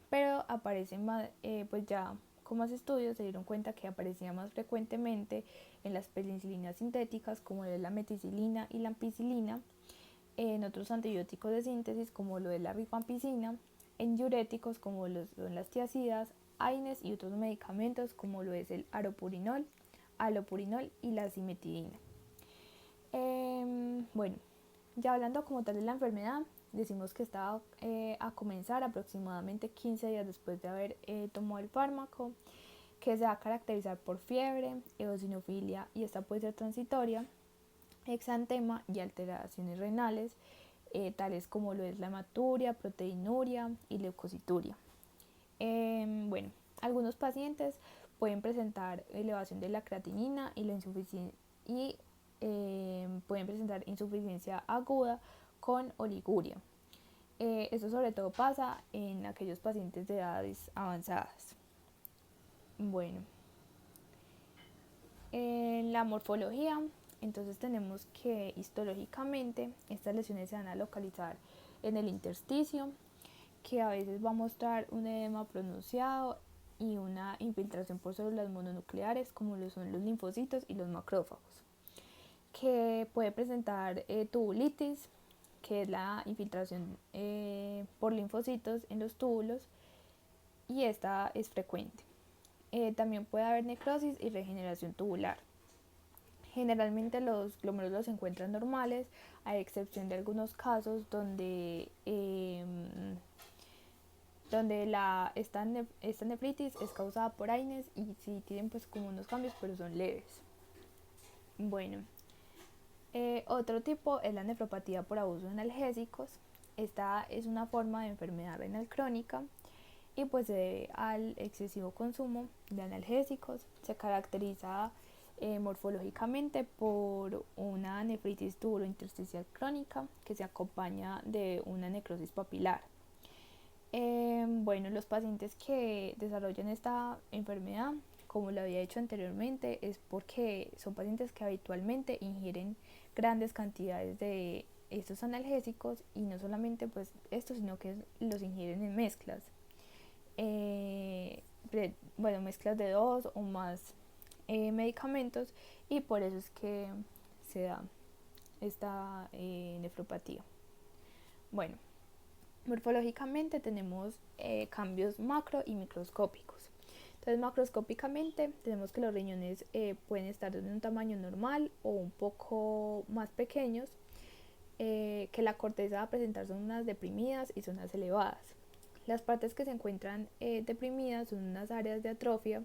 [SPEAKER 3] pero aparecen pues ya con más estudios se dieron cuenta que aparecía más frecuentemente en las penicilinas sintéticas como la meticilina y la ampicilina, en otros antibióticos de síntesis como lo de la rifampicina, en diuréticos como son las tiazidas, AINES y otros medicamentos como lo es el alopurinol y la cimetidina. Bueno, ya hablando como tal de la enfermedad, decimos que está a comenzar aproximadamente 15 días después de haber tomado el fármaco, que se va a caracterizar por fiebre, eosinofilia y esta puede ser transitoria, exantema y alteraciones renales, tales como lo es la hematuria, proteinuria y leucocituria. Bueno, algunos pacientes pueden presentar elevación de la creatinina y la insuficiencia pueden presentar insuficiencia aguda con oliguria. Esto sobre todo pasa en aquellos pacientes de edades avanzadas. Bueno, en la morfología, entonces tenemos que histológicamente estas lesiones se van a localizar en el intersticio, que a veces va a mostrar un edema pronunciado y una infiltración por células mononucleares como lo son los linfocitos y los macrófagos, que puede presentar tubulitis, que es la infiltración por linfocitos en los túbulos y esta es frecuente. También puede haber necrosis y regeneración tubular. Generalmente los glomérulos se encuentran normales, a excepción de algunos casos donde esta nefritis es causada por AINES y sí tienen pues como unos cambios pero son leves. Bueno, otro tipo es la nefropatía por abuso de analgésicos. Esta es una forma de enfermedad renal crónica y pues se debe al excesivo consumo de analgésicos. Se caracteriza morfológicamente por una nefritis tubulointersticial crónica que se acompaña de una necrosis papilar. Bueno, los pacientes que desarrollan esta enfermedad, como lo había dicho anteriormente, es porque son pacientes que habitualmente ingieren grandes cantidades de estos analgésicos y no solamente pues estos, sino que los ingieren en mezclas. Mezclas de 2 o más medicamentos y por eso es que se da esta nefropatía. Bueno, morfológicamente tenemos cambios macro y microscópicos. Entonces macroscópicamente tenemos que los riñones pueden estar de un tamaño normal o un poco más pequeños, que la corteza va a presentar zonas deprimidas y zonas elevadas. Las partes que se encuentran deprimidas son unas áreas de atrofia,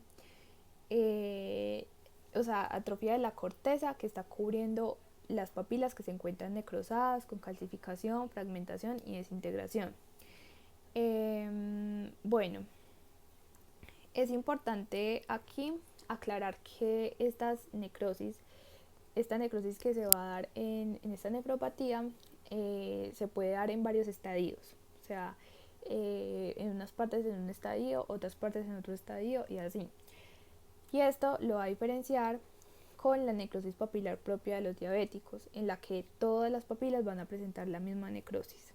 [SPEAKER 3] atrofia de la corteza que está cubriendo las papilas que se encuentran necrosadas con calcificación, fragmentación y desintegración. Bueno, es importante aquí aclarar que esta necrosis que se va a dar en esta nefropatía se puede dar en varios estadios, o sea, en unas partes en un estadio, otras partes en otro estadio y así. Y esto lo va a diferenciar con la necrosis papilar propia de los diabéticos, en la que todas las papilas van a presentar la misma necrosis.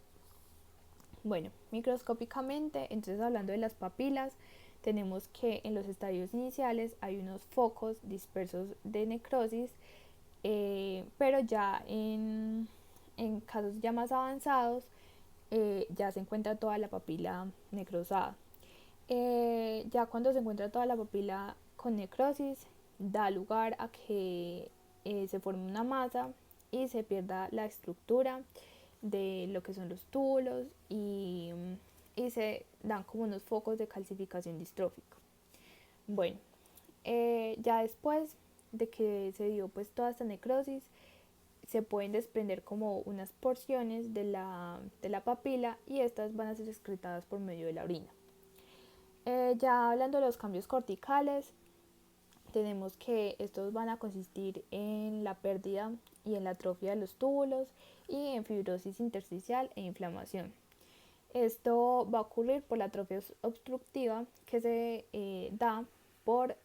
[SPEAKER 3] Bueno, microscópicamente, entonces hablando de las papilas, tenemos que en los estadios iniciales hay unos focos dispersos de necrosis, pero ya en casos ya más avanzados ya se encuentra toda la papila necrosada. Ya cuando se encuentra toda la papila con necrosis, da lugar a que se forme una masa y se pierda la estructura de lo que son los túbulos y se dan como unos focos de calcificación distrófica. Bueno, ya después de que se dio pues toda esta necrosis, se pueden desprender como unas porciones de la papila y estas van a ser excretadas por medio de la orina. Ya hablando de los cambios corticales, tenemos que estos van a consistir en la pérdida y en la atrofia de los túbulos y en fibrosis intersticial e inflamación. Esto va a ocurrir por la atrofia obstructiva que se da por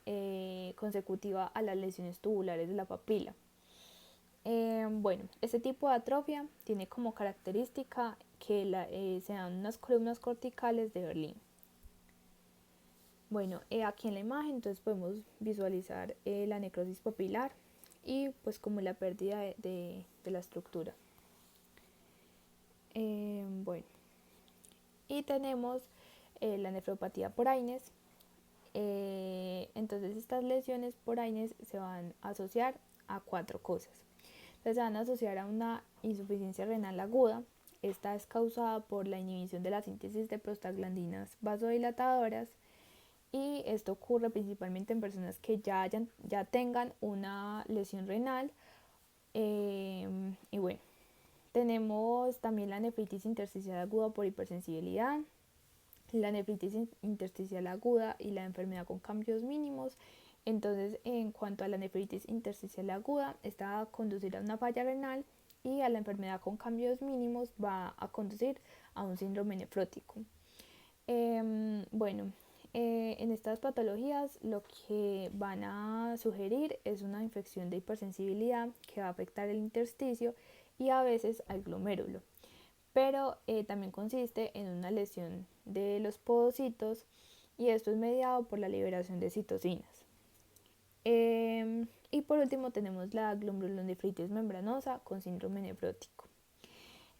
[SPEAKER 3] consecutiva a las lesiones tubulares de la papila. Bueno, este tipo de atrofia tiene como característica que se dan unas columnas corticales de Berlín. Bueno, aquí en la imagen entonces podemos visualizar la necrosis papilar y pues como la pérdida de la estructura. Bueno, y tenemos la nefropatía por Aynes. Entonces estas lesiones por Aynes se van a asociar a 4 cosas. Entonces se van a asociar a una insuficiencia renal aguda. Esta es causada por la inhibición de la síntesis de prostaglandinas vasodilatadoras y esto ocurre principalmente en personas que ya tengan una lesión renal. Y bueno, tenemos también la nefritis intersticial aguda por hipersensibilidad, la nefritis intersticial aguda y la enfermedad con cambios mínimos. Entonces, en cuanto a la nefritis intersticial aguda, esta va a conducir a una falla renal y a la enfermedad con cambios mínimos va a conducir a un síndrome nefrótico. Bueno, en estas patologías lo que van a sugerir es una infección de hipersensibilidad que va a afectar el intersticio y a veces al glomérulo, pero también consiste en una lesión de los podocitos y esto es mediado por la liberación de citocinas. Y por último tenemos la glomerulonefritis membranosa con síndrome nefrótico.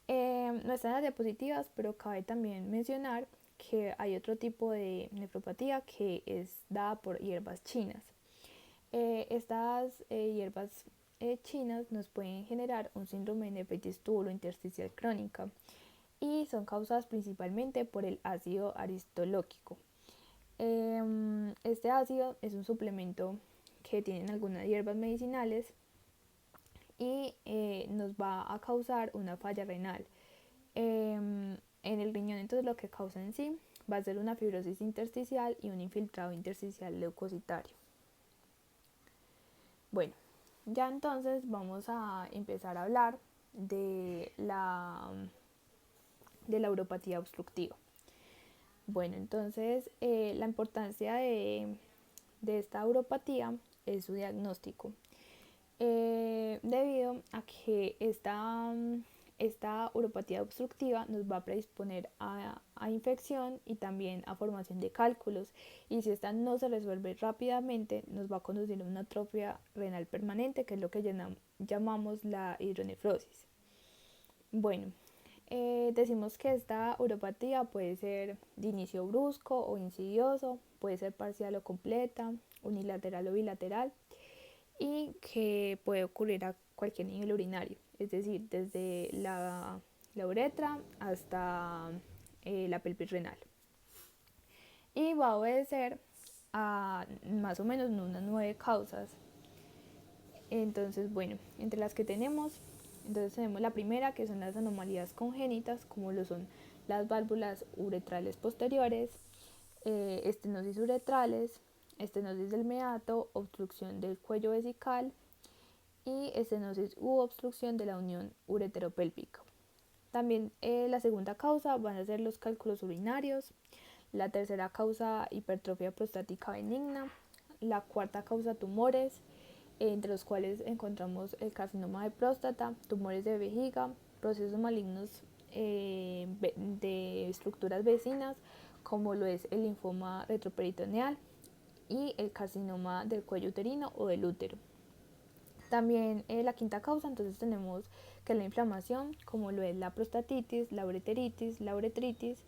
[SPEAKER 3] No están las diapositivas, pero cabe también mencionar que hay otro tipo de nefropatía que es dada por hierbas chinas. Estas hierbas chinas nos pueden generar un síndrome de nefritis tubulointersticial crónica y son causadas principalmente por el ácido aristolóquico. Este ácido es un suplemento que tienen algunas hierbas medicinales y nos va a causar una falla renal en el riñón. Entonces lo que causa en sí va a ser una fibrosis intersticial y un infiltrado intersticial leucocitario. Bueno, ya entonces vamos a empezar a hablar de la uropatía obstructiva. Bueno, entonces la importancia de esta uropatía es su diagnóstico, debido a que esta uropatía obstructiva nos va a predisponer a infección y también a formación de cálculos, y si esta no se resuelve rápidamente nos va a conducir a una atrofia renal permanente, que es lo que llamamos la hidronefrosis. Bueno, decimos que esta uropatía puede ser de inicio brusco o insidioso, puede ser parcial o completa, unilateral o bilateral, y que puede ocurrir a cualquier nivel urinario, es decir, desde la uretra hasta la pelvis renal. y va a obedecer a más o menos unas 9 causas. Entonces, bueno, entre las que tenemos, entonces tenemos la primera, que son las anomalías congénitas, como lo son las válvulas uretrales posteriores, estenosis uretrales, estenosis del meato, obstrucción del cuello vesical y estenosis u obstrucción de la unión ureteropélvica. También la segunda causa van a ser los cálculos urinarios, la tercera causa hipertrofia prostática benigna, la cuarta causa tumores, entre los cuales encontramos el carcinoma de próstata, tumores de vejiga, procesos malignos de estructuras vecinas, como lo es el linfoma retroperitoneal y el carcinoma del cuello uterino o del útero. También la quinta causa, entonces tenemos que la inflamación, como lo es la prostatitis, la ureteritis, la uretritis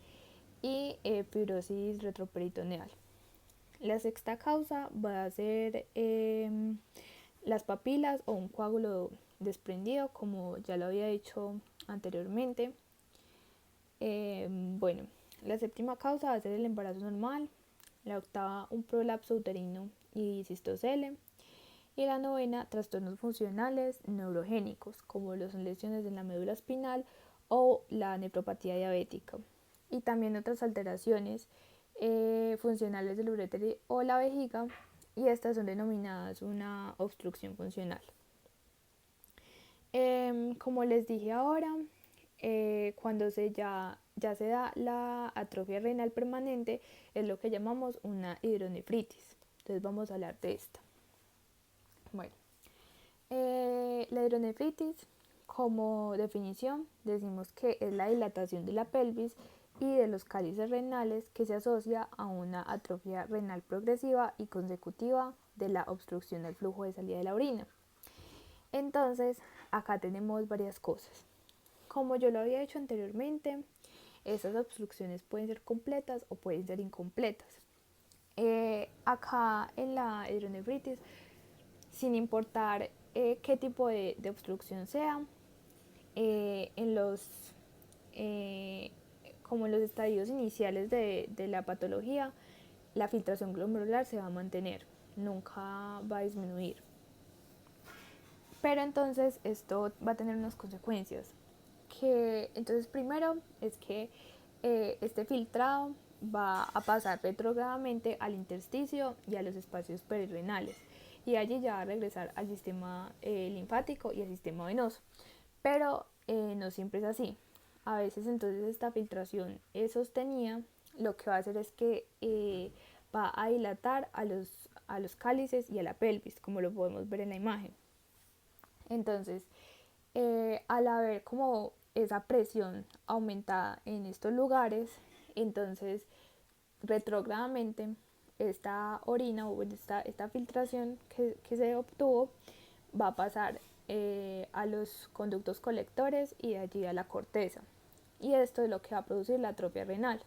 [SPEAKER 3] y fibrosis retroperitoneal. La sexta causa va a ser las papilas o un coágulo desprendido, como ya lo había dicho anteriormente. Bueno, la séptima causa va a ser el embarazo normal, la octava un prolapso uterino y cistocele, y la novena trastornos funcionales neurogénicos, como las lesiones en la médula espinal o la nefropatía diabética, y también otras alteraciones funcionales del uréter o la vejiga, y estas son denominadas una obstrucción funcional. Como les dije ahora, cuando ya se da la atrofia renal permanente, es lo que llamamos una hidronefritis. Entonces vamos a hablar de esta. Bueno, la hidronefritis, como definición, decimos que es la dilatación de la pelvis y de los cálices renales que se asocia a una atrofia renal progresiva y consecutiva de la obstrucción del flujo de salida de la orina. Entonces, acá tenemos varias cosas. Como yo lo había dicho anteriormente, esas obstrucciones pueden ser completas o pueden ser incompletas. Acá en la hidronefritis, sin importar qué tipo de obstrucción sea, como en los estadios iniciales de la patología, la filtración glomerular se va a mantener, nunca va a disminuir. Pero entonces esto va a tener unas consecuencias. Entonces primero es que este filtrado va a pasar retrógradamente al intersticio y a los espacios perirrenales, y allí ya va a regresar al sistema linfático y al sistema venoso. Pero no siempre es así. A veces entonces esta filtración es sostenida, lo que va a hacer es que va a dilatar a los cálices y a la pelvis, como lo podemos ver en la imagen. Entonces, al haber como esa presión aumentada en estos lugares, entonces retrógradamente esta orina o esta filtración que se obtuvo va a pasar a los conductos colectores y de allí a la corteza, y esto es lo que va a producir la atrofia renal.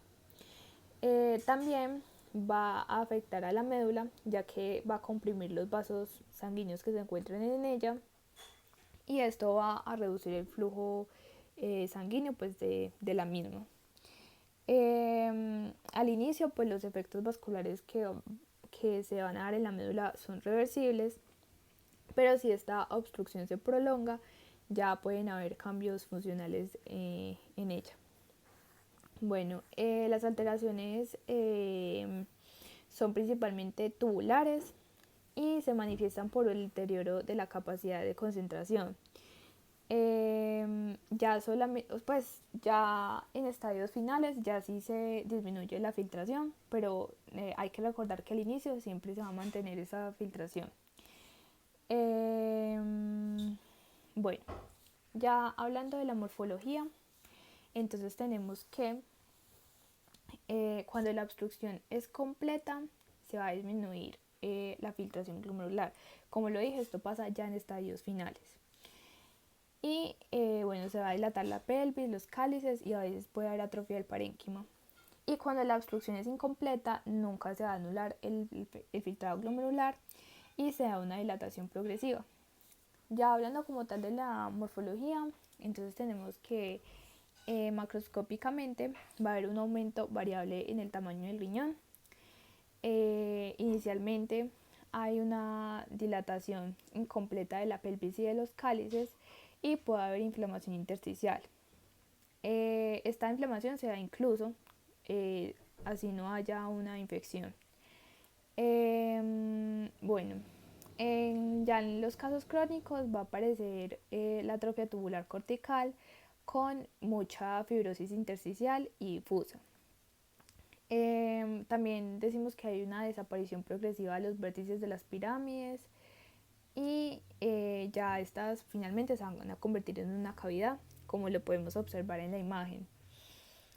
[SPEAKER 3] También va a afectar a la médula, ya que va a comprimir los vasos sanguíneos que se encuentran en ella, y esto va a reducir el flujo sanguíneo pues de la misma. Al inicio pues los efectos vasculares que se van a dar en la médula son reversibles, pero si esta obstrucción se prolonga, ya pueden haber cambios funcionales en ella. Bueno, las alteraciones son principalmente tubulares y se manifiestan por el deterioro de la capacidad de concentración. Ya solamente, pues ya en estadios finales ya sí se disminuye la filtración, pero hay que recordar que al inicio siempre se va a mantener esa filtración. Bueno, ya hablando de la morfología, entonces tenemos que cuando la obstrucción es completa se va a disminuir la filtración glomerular. Como lo dije, esto pasa ya en estadios finales. Y bueno, se va a dilatar la pelvis, los cálices, y a veces puede haber atrofia del parénquima. Y cuando la obstrucción es incompleta, nunca se va a anular el filtrado glomerular y se da una dilatación progresiva. Ya hablando como tal de la morfología, entonces tenemos que macroscópicamente va a haber un aumento variable en el tamaño del riñón, inicialmente hay una dilatación incompleta de la pelvis y de los cálices y puede haber inflamación intersticial. Esta inflamación se da incluso así no haya una infección. Bueno, ya en los casos crónicos va a aparecer la atrofia tubular cortical con mucha fibrosis intersticial y difusa. También decimos que hay una desaparición progresiva de los vértices de las pirámides y ya estas finalmente se van a convertir en una cavidad, como lo podemos observar en la imagen.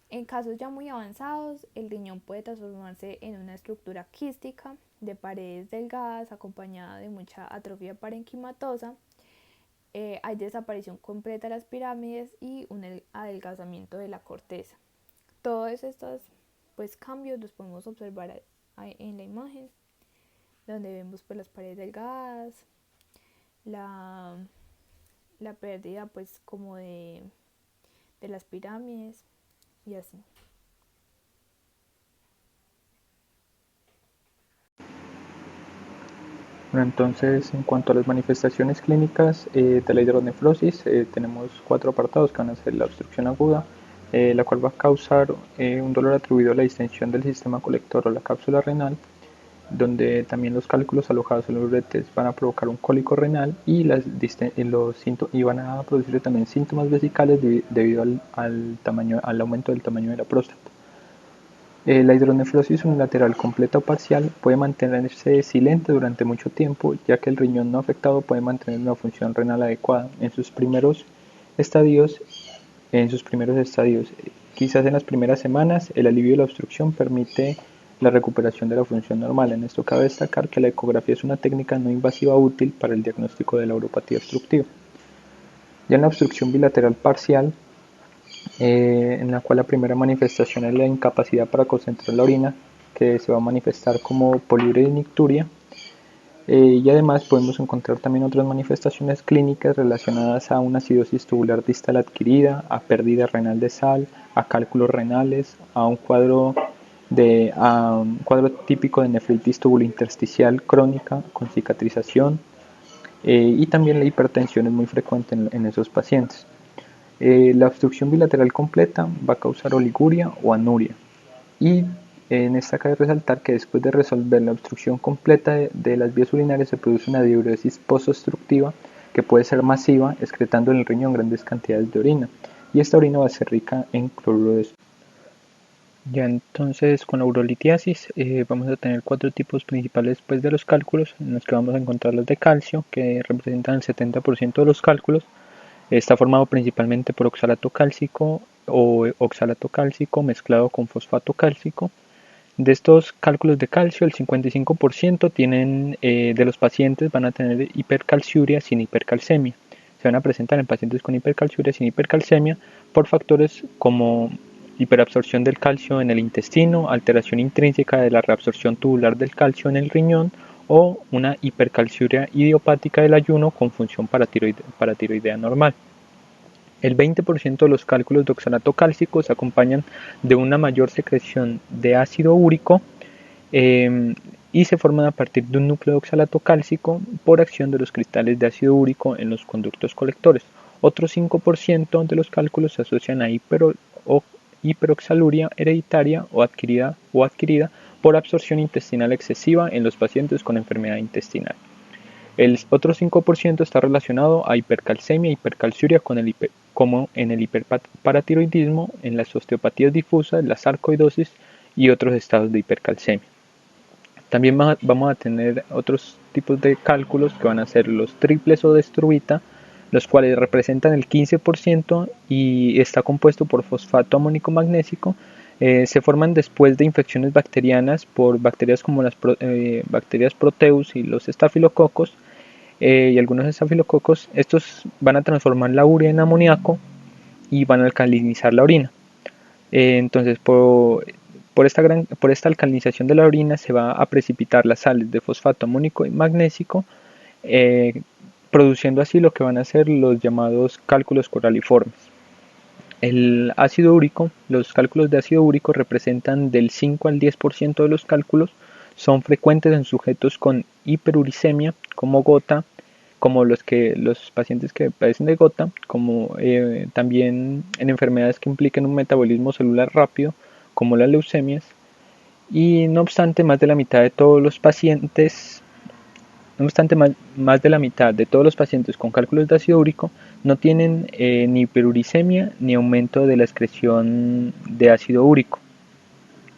[SPEAKER 3] En casos ya muy avanzados, el riñón puede transformarse en una estructura quística de paredes delgadas acompañada de mucha atrofia parenquimatosa. Hay desaparición completa de las pirámides y un adelgazamiento de la corteza. Todos estos cambios los podemos observar en la imagen, donde vemos las paredes delgadas, la pérdida como de las pirámides y así.
[SPEAKER 4] Bueno, entonces, en cuanto a las manifestaciones clínicas de la hidronefrosis, tenemos 4 apartados que van a ser la obstrucción aguda, la cual va a causar un dolor atribuido a la distensión del sistema colector o la cápsula renal, donde también los cálculos alojados en los uretes van a provocar un cólico renal y van a producir también síntomas vesicales debido al aumento del tamaño de la próstata. La hidronefrosis unilateral completa o parcial puede mantenerse silente durante mucho tiempo, ya que el riñón no afectado puede mantener una función renal adecuada en sus primeros estadios. Quizás en las primeras semanas, el alivio de la obstrucción permite la recuperación de la función normal. En esto cabe destacar que la ecografía es una técnica no invasiva útil para el diagnóstico de la uropatía obstructiva. Ya en la obstrucción bilateral parcial, en la cual la primera manifestación es la incapacidad para concentrar la orina, que se va a manifestar como poliuria y nicturia, y además podemos encontrar también otras manifestaciones clínicas relacionadas a una acidosis tubular distal adquirida, a pérdida renal de sal, a cálculos renales, a un cuadro típico de nefritis tubulointersticial crónica con cicatrización, y también la hipertensión es muy frecuente en esos pacientes. La obstrucción bilateral completa va a causar oliguria o anuria, y en esta cabe resaltar que después de resolver la obstrucción completa de las vías urinarias se produce una diuresis posobstructiva que puede ser masiva, excretando en el riñón grandes cantidades de orina, y esta orina va a ser rica en cloruro de sodio. Ya entonces, con la urolitiasis vamos a tener 4 tipos principales de los cálculos, en los que vamos a encontrar los de calcio, que representan el 70% de los cálculos. Está formado principalmente por oxalato cálcico o oxalato cálcico mezclado con fosfato cálcico. De estos cálculos de calcio, el 55% de los pacientes van a tener hipercalciuria sin hipercalcemia. Se van a presentar en pacientes con hipercalciuria sin hipercalcemia por factores como hiperabsorción del calcio en el intestino, alteración intrínseca de la reabsorción tubular del calcio en el riñón o una hipercalciuria idiopática del ayuno con función paratiroidea normal. El 20% de los cálculos de oxalato cálcico se acompañan de una mayor secreción de ácido úrico y se forman a partir de un núcleo de oxalato cálcico por acción de los cristales de ácido úrico en los conductos colectores. Otro 5% de los cálculos se asocian a hiperoxaluria hereditaria o adquirida por absorción intestinal excesiva en los pacientes con enfermedad intestinal. El otro 5% está relacionado a hipercalcemia e hipercalciuria como en el hiperparatiroidismo, en las osteopatías difusas, la sarcoidosis y otros estados de hipercalcemia. También vamos a tener otros tipos de cálculos que van a ser los triples o destruita, los cuales representan el 15% y está compuesto por fosfato amónico magnésico. Se forman después de infecciones bacterianas por bacterias como las bacterias Proteus y los estafilococos, y algunos estafilococos. Estos van a transformar la urea en amoníaco y van a alcalinizar la orina. Entonces, por esta alcalinización de la orina se va a precipitar las sales de fosfato amónico y magnésico, produciendo así lo que van a ser los llamados cálculos coraliformes. El ácido úrico, los cálculos de ácido úrico representan del 5 al 10% de los cálculos, son frecuentes en sujetos con hiperuricemia, como gota, como los pacientes que padecen de gota, como también en enfermedades que impliquen un metabolismo celular rápido, como las leucemias, y no obstante más de la mitad de todos los pacientes más de la mitad de todos los pacientes con cálculos de ácido úrico no tienen ni hiperuricemia ni aumento de la excreción de ácido úrico.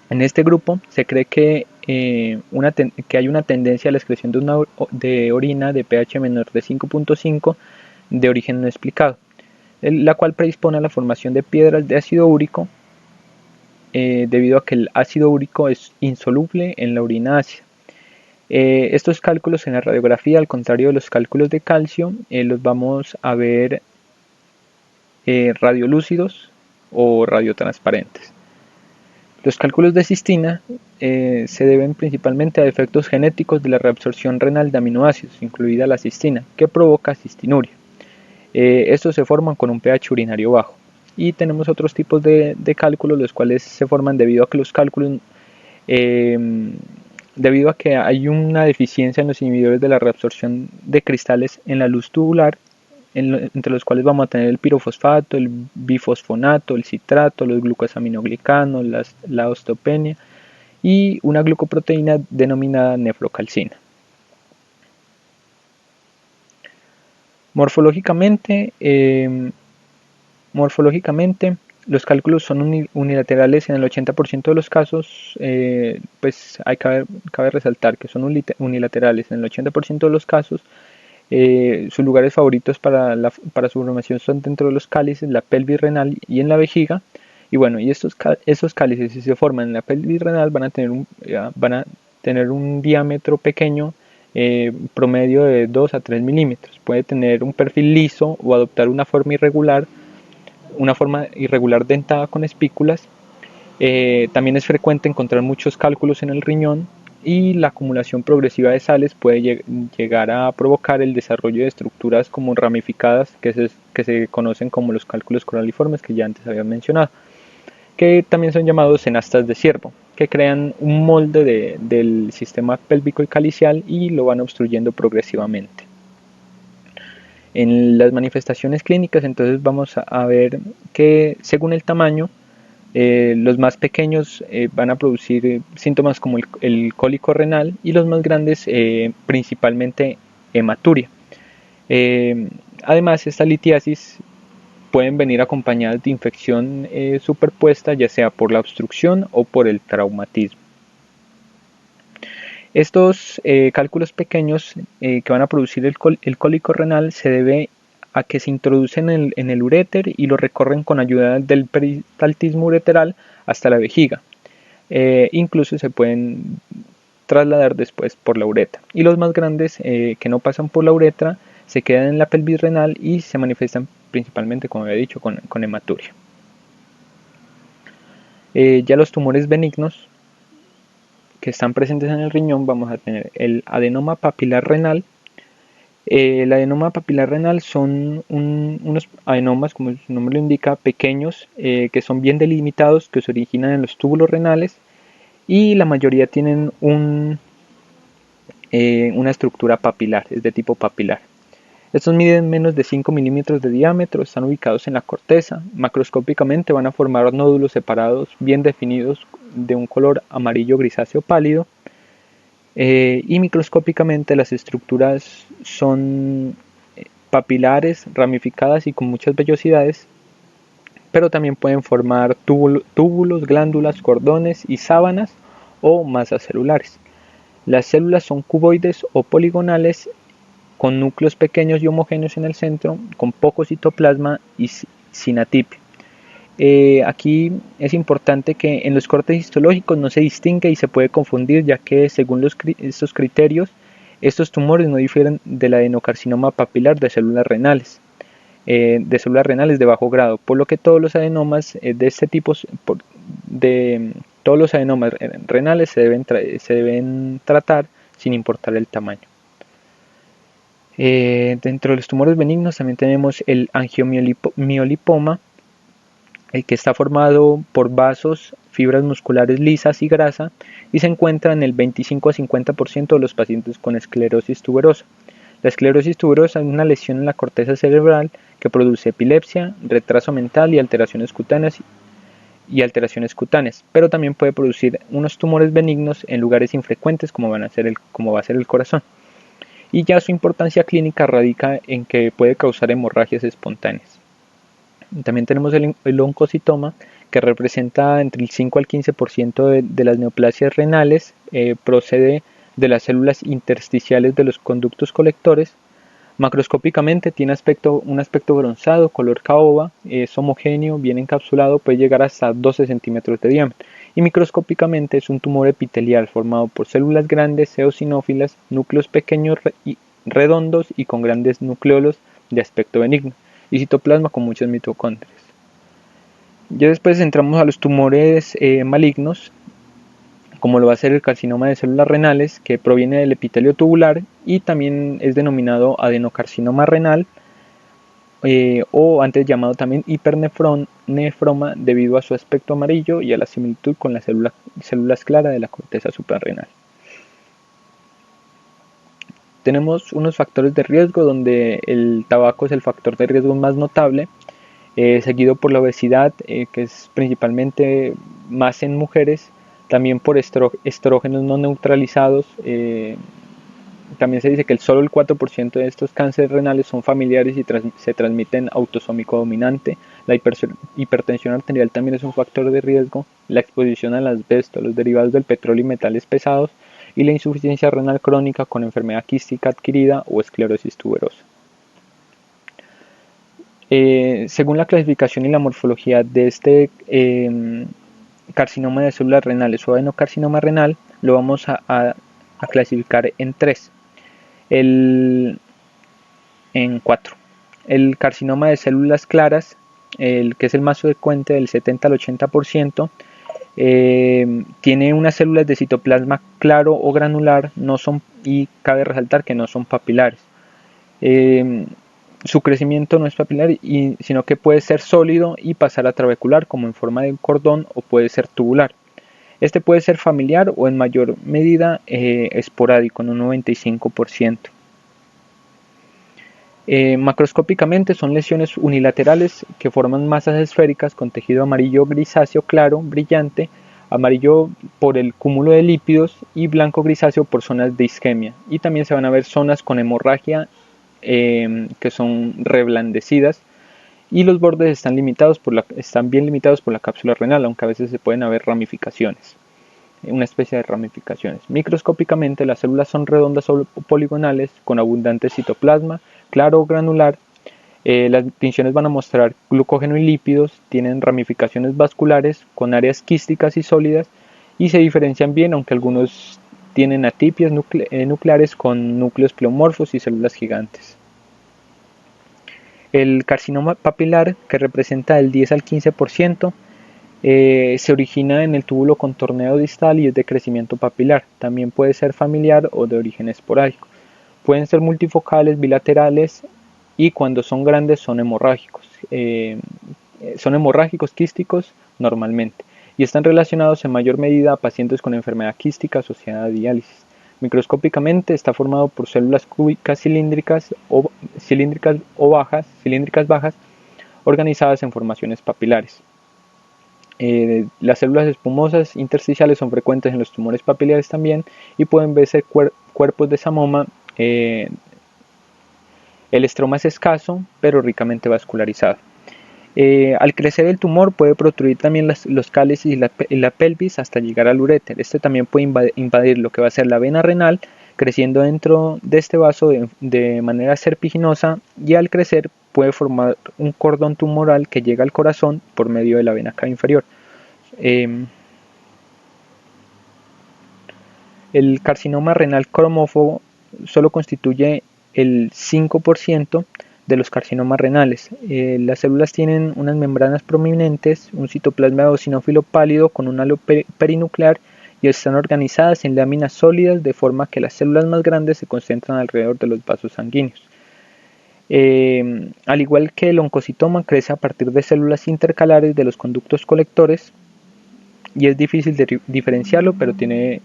[SPEAKER 4] En este grupo se cree que hay una tendencia a la excreción de orina de pH menor de 5.5 de origen no explicado, la cual predispone a la formación de piedras de ácido úrico debido a que el ácido úrico es insoluble en la orina ácida. Estos cálculos en la radiografía, al contrario de los cálculos de calcio, los vamos a ver radiolúcidos o radiotransparentes. Los cálculos de cistina se deben principalmente a defectos genéticos de la reabsorción renal de aminoácidos, incluida la cistina, que provoca cistinuria. Estos se forman con un pH urinario bajo. Y tenemos otros tipos de cálculos, los cuales se forman debido a que los cálculos debido a que hay una deficiencia en los inhibidores de la reabsorción de cristales en la luz tubular, entre los cuales vamos a tener el pirofosfato, el bifosfonato, el citrato, los glucosaminoglicanos, la osteopenia y una glucoproteína denominada nefrocalcina. Morfológicamente, los cálculos son unilaterales en el 80% de los casos, pues cabe resaltar que son unilaterales en el 80% de los casos. Sus lugares favoritos para su formación son dentro de los cálices, la pelvis renal y en la vejiga. Y bueno, y esos cálices, si se forman en la pelvis renal, van a tener un diámetro pequeño, promedio de 2 a 3 milímetros. Puede tener un perfil liso o adoptar una forma irregular dentada con espículas. También es frecuente encontrar muchos cálculos en el riñón y la acumulación progresiva de sales puede llegar a provocar el desarrollo de estructuras como ramificadas que se conocen como los cálculos coraliformes, que ya antes había mencionado, que también son llamados cenastas de ciervo, que crean un molde del sistema pélvico y calicial y lo van obstruyendo progresivamente. En las manifestaciones clínicas, entonces vamos a ver que según el tamaño, los más pequeños van a producir síntomas como el cólico renal y los más grandes principalmente hematuria. Además, esta litiasis pueden venir acompañadas de infección superpuesta, ya sea por la obstrucción o por el traumatismo. Estos cálculos pequeños que van a producir el cólico renal se debe a que se introducen en el uréter y lo recorren con ayuda del peristaltismo ureteral hasta la vejiga. Incluso se pueden trasladar después por la uretra. Y los más grandes que no pasan por la uretra se quedan en la pelvis renal y se manifiestan principalmente, como había dicho, con hematuria. Ya los tumores benignos que están presentes en el riñón, vamos a tener el adenoma papilar renal. El adenoma papilar renal son unos adenomas, como su nombre lo indica, pequeños, que son bien delimitados, que se originan en los túbulos renales y la mayoría tienen una estructura papilar, es de tipo papilar. Estos miden menos de 5 milímetros de diámetro, están ubicados en la corteza, macroscópicamente van a formar nódulos separados bien definidos de un color amarillo grisáceo pálido, y microscópicamente las estructuras son papilares, ramificadas y con muchas vellosidades, pero también pueden formar túbulos, glándulas, cordones y sábanas o masas celulares. Las células son cuboides o poligonales con núcleos pequeños y homogéneos en el centro, con poco citoplasma y sin atipia. Aquí es importante que en los cortes histológicos no se distingue y se puede confundir, ya que según estos criterios, estos tumores no difieren del adenocarcinoma papilar de células renales, de bajo grado, por lo que todos los adenomas de este tipo, todos los adenomas renales se deben tratar sin importar el tamaño. Dentro de los tumores benignos también tenemos el angiomiolipoma, el que está formado por vasos, fibras musculares lisas y grasa, y se encuentra en el 25 a 50% de los pacientes con esclerosis tuberosa. La esclerosis tuberosa es una lesión en la corteza cerebral que produce epilepsia, retraso mental y alteraciones cutáneas, pero también puede producir unos tumores benignos en lugares infrecuentes como va a ser el corazón. Y ya su importancia clínica radica en que puede causar hemorragias espontáneas. También tenemos el oncocitoma, que representa entre el 5 al 15% de las neoplasias renales, procede de las células intersticiales de los conductos colectores. Macroscópicamente tiene un aspecto bronzado, color caoba, es homogéneo, bien encapsulado, puede llegar hasta 12 centímetros de diámetro. Y microscópicamente es un tumor epitelial formado por células grandes, eosinófilas, núcleos pequeños y redondos y con grandes nucleolos de aspecto benigno, y citoplasma con muchas mitocondrias. Ya después entramos a los tumores malignos, como lo va a ser el carcinoma de células renales, que proviene del epitelio tubular y también es denominado adenocarcinoma renal, o antes llamado también hipernefroma, debido a su aspecto amarillo y a la similitud con las células claras de la corteza suprarrenal. Tenemos unos factores de riesgo donde el tabaco es el factor de riesgo más notable, seguido por la obesidad, que es principalmente más en mujeres, también por estrógenos no neutralizados. También se dice que solo el 4% de estos cánceres renales son familiares y se transmiten autosómico dominante. La hipertensión arterial también es un factor de riesgo, la exposición al asbesto, los derivados del petróleo y metales pesados, y la insuficiencia renal crónica con enfermedad quística adquirida o esclerosis tuberosa. Según la clasificación y la morfología de este carcinoma de células renales o adenocarcinoma renal, lo vamos a clasificar en cuatro. El carcinoma de células claras, que es el más frecuente, del 70 al 80%, tiene unas células de citoplasma claro o granular, y cabe resaltar que no son papilares. Su crecimiento no es papilar, sino que puede ser sólido y pasar a trabecular como en forma de cordón, o puede ser tubular. Este puede ser familiar o en mayor medida esporádico, en un 95%. Macroscópicamente son lesiones unilaterales que forman masas esféricas con tejido amarillo grisáceo claro, brillante, amarillo por el cúmulo de lípidos y blanco grisáceo por zonas de isquemia. Y también se van a ver zonas con hemorragia que son reblandecidas, y los bordes están bien limitados por la cápsula renal, aunque a veces se pueden haber ramificaciones, una especie de ramificaciones. Microscópicamente las células son redondas o poligonales con abundante citoplasma, claro o granular. Las tinciones van a mostrar glucógeno y lípidos, tienen ramificaciones vasculares con áreas quísticas y sólidas, y se diferencian bien, aunque algunos tienen atipias nucleares con núcleos pleomorfos y células gigantes. El carcinoma papilar, que representa del 10 al 15%, se origina en el túbulo contorneo distal y es de crecimiento papilar. También puede ser familiar o de origen esporádico. Pueden ser multifocales, bilaterales, y cuando son grandes son hemorrágicos. Son hemorrágicos quísticos normalmente, y están relacionados en mayor medida a pacientes con enfermedad quística asociada a diálisis. Microscópicamente está formado por células cúbicas cilíndricas bajas, organizadas en formaciones papilares. Las células espumosas intersticiales son frecuentes en los tumores papilares también, y pueden verse cuerpos de samoma. El estroma es escaso pero ricamente vascularizado. Al crecer el tumor puede protruir también los cálices y la pelvis hasta llegar al uréter. Este también puede invadir lo que va a ser la vena renal, creciendo dentro de este vaso de manera serpiginosa, y al crecer puede formar un cordón tumoral que llega al corazón por medio de la vena cava inferior. El carcinoma renal cromófobo solo constituye el 5% de los carcinomas renales. Las células tienen unas membranas prominentes, un citoplasma eosinófilo pálido con un halo perinuclear, y están organizadas en láminas sólidas, de forma que las células más grandes se concentran alrededor de los vasos sanguíneos. Al igual que el oncocitoma, crece a partir de células intercalares de los conductos colectores y es difícil de diferenciarlo, pero tiene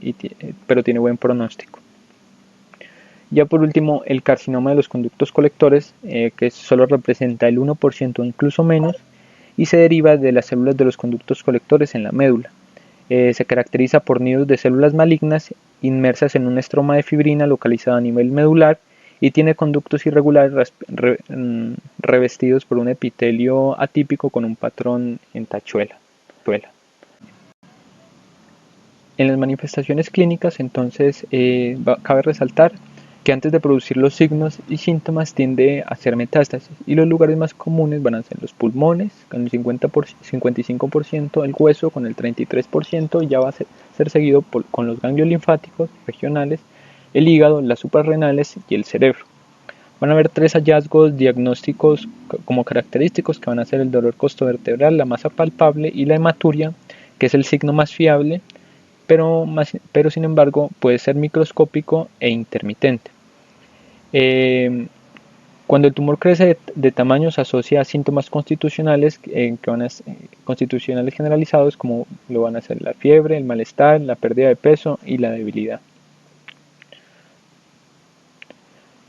[SPEAKER 4] buen pronóstico. Ya por último, el carcinoma de los conductos colectores, que solo representa el 1% o incluso menos, y se deriva de las células de los conductos colectores en la médula. Se caracteriza por nidos de células malignas inmersas en un estroma de fibrina localizado a nivel medular y tiene conductos irregulares revestidos por un epitelio atípico con un patrón en tachuela. En las manifestaciones clínicas, entonces, cabe resaltar que antes de producir los signos y síntomas tiende a hacer metástasis y los lugares más comunes van a ser los pulmones con el 55%, el hueso con el 33% y ya va a ser seguido con los ganglios linfáticos regionales, el hígado, las suprarrenales y el cerebro. Van a haber 3 hallazgos diagnósticos como característicos que van a ser el dolor costovertebral, la masa palpable y la hematuria, que es el signo más fiable, pero sin embargo puede ser microscópico e intermitente. Cuando el tumor crece de tamaño se asocia a síntomas constitucionales, constitucionales generalizados, como lo van a ser la fiebre, el malestar, la pérdida de peso y la debilidad.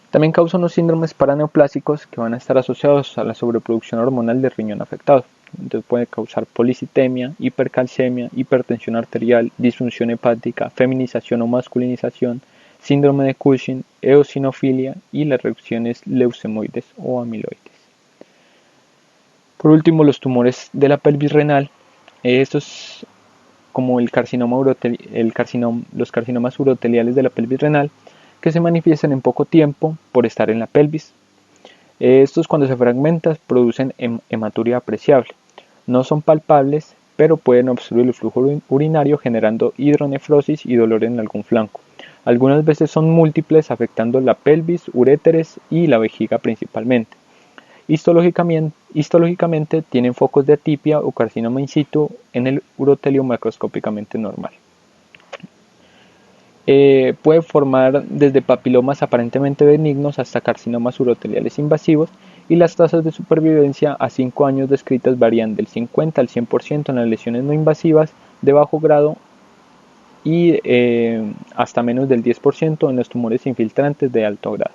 [SPEAKER 4] También causa unos síndromes paraneoplásicos que van a estar asociados a la sobreproducción hormonal del riñón afectado. Entonces puede causar policitemia, hipercalcemia, hipertensión arterial, disfunción hepática, feminización o masculinización, síndrome de Cushing, eosinofilia y las reacciones leucemoides o amiloides. Por último, los tumores de la pelvis renal, estos como los carcinomas uroteliales de la pelvis renal, que se manifiestan en poco tiempo por estar en la pelvis. Estos, cuando se fragmentan, producen hematuria apreciable. No son palpables, pero pueden obstruir el flujo urinario generando hidronefrosis y dolor en algún flanco. Algunas veces son múltiples, afectando la pelvis, uréteres y la vejiga principalmente. Histológicamente tienen focos de atipia o carcinoma in situ en el urotelio macroscópicamente normal. Puede formar desde papilomas aparentemente benignos hasta carcinomas uroteliales invasivos y las tasas de supervivencia a 5 años descritas varían del 50 al 100% en las lesiones no invasivas de bajo grado y hasta menos del 10% en los tumores infiltrantes de alto grado.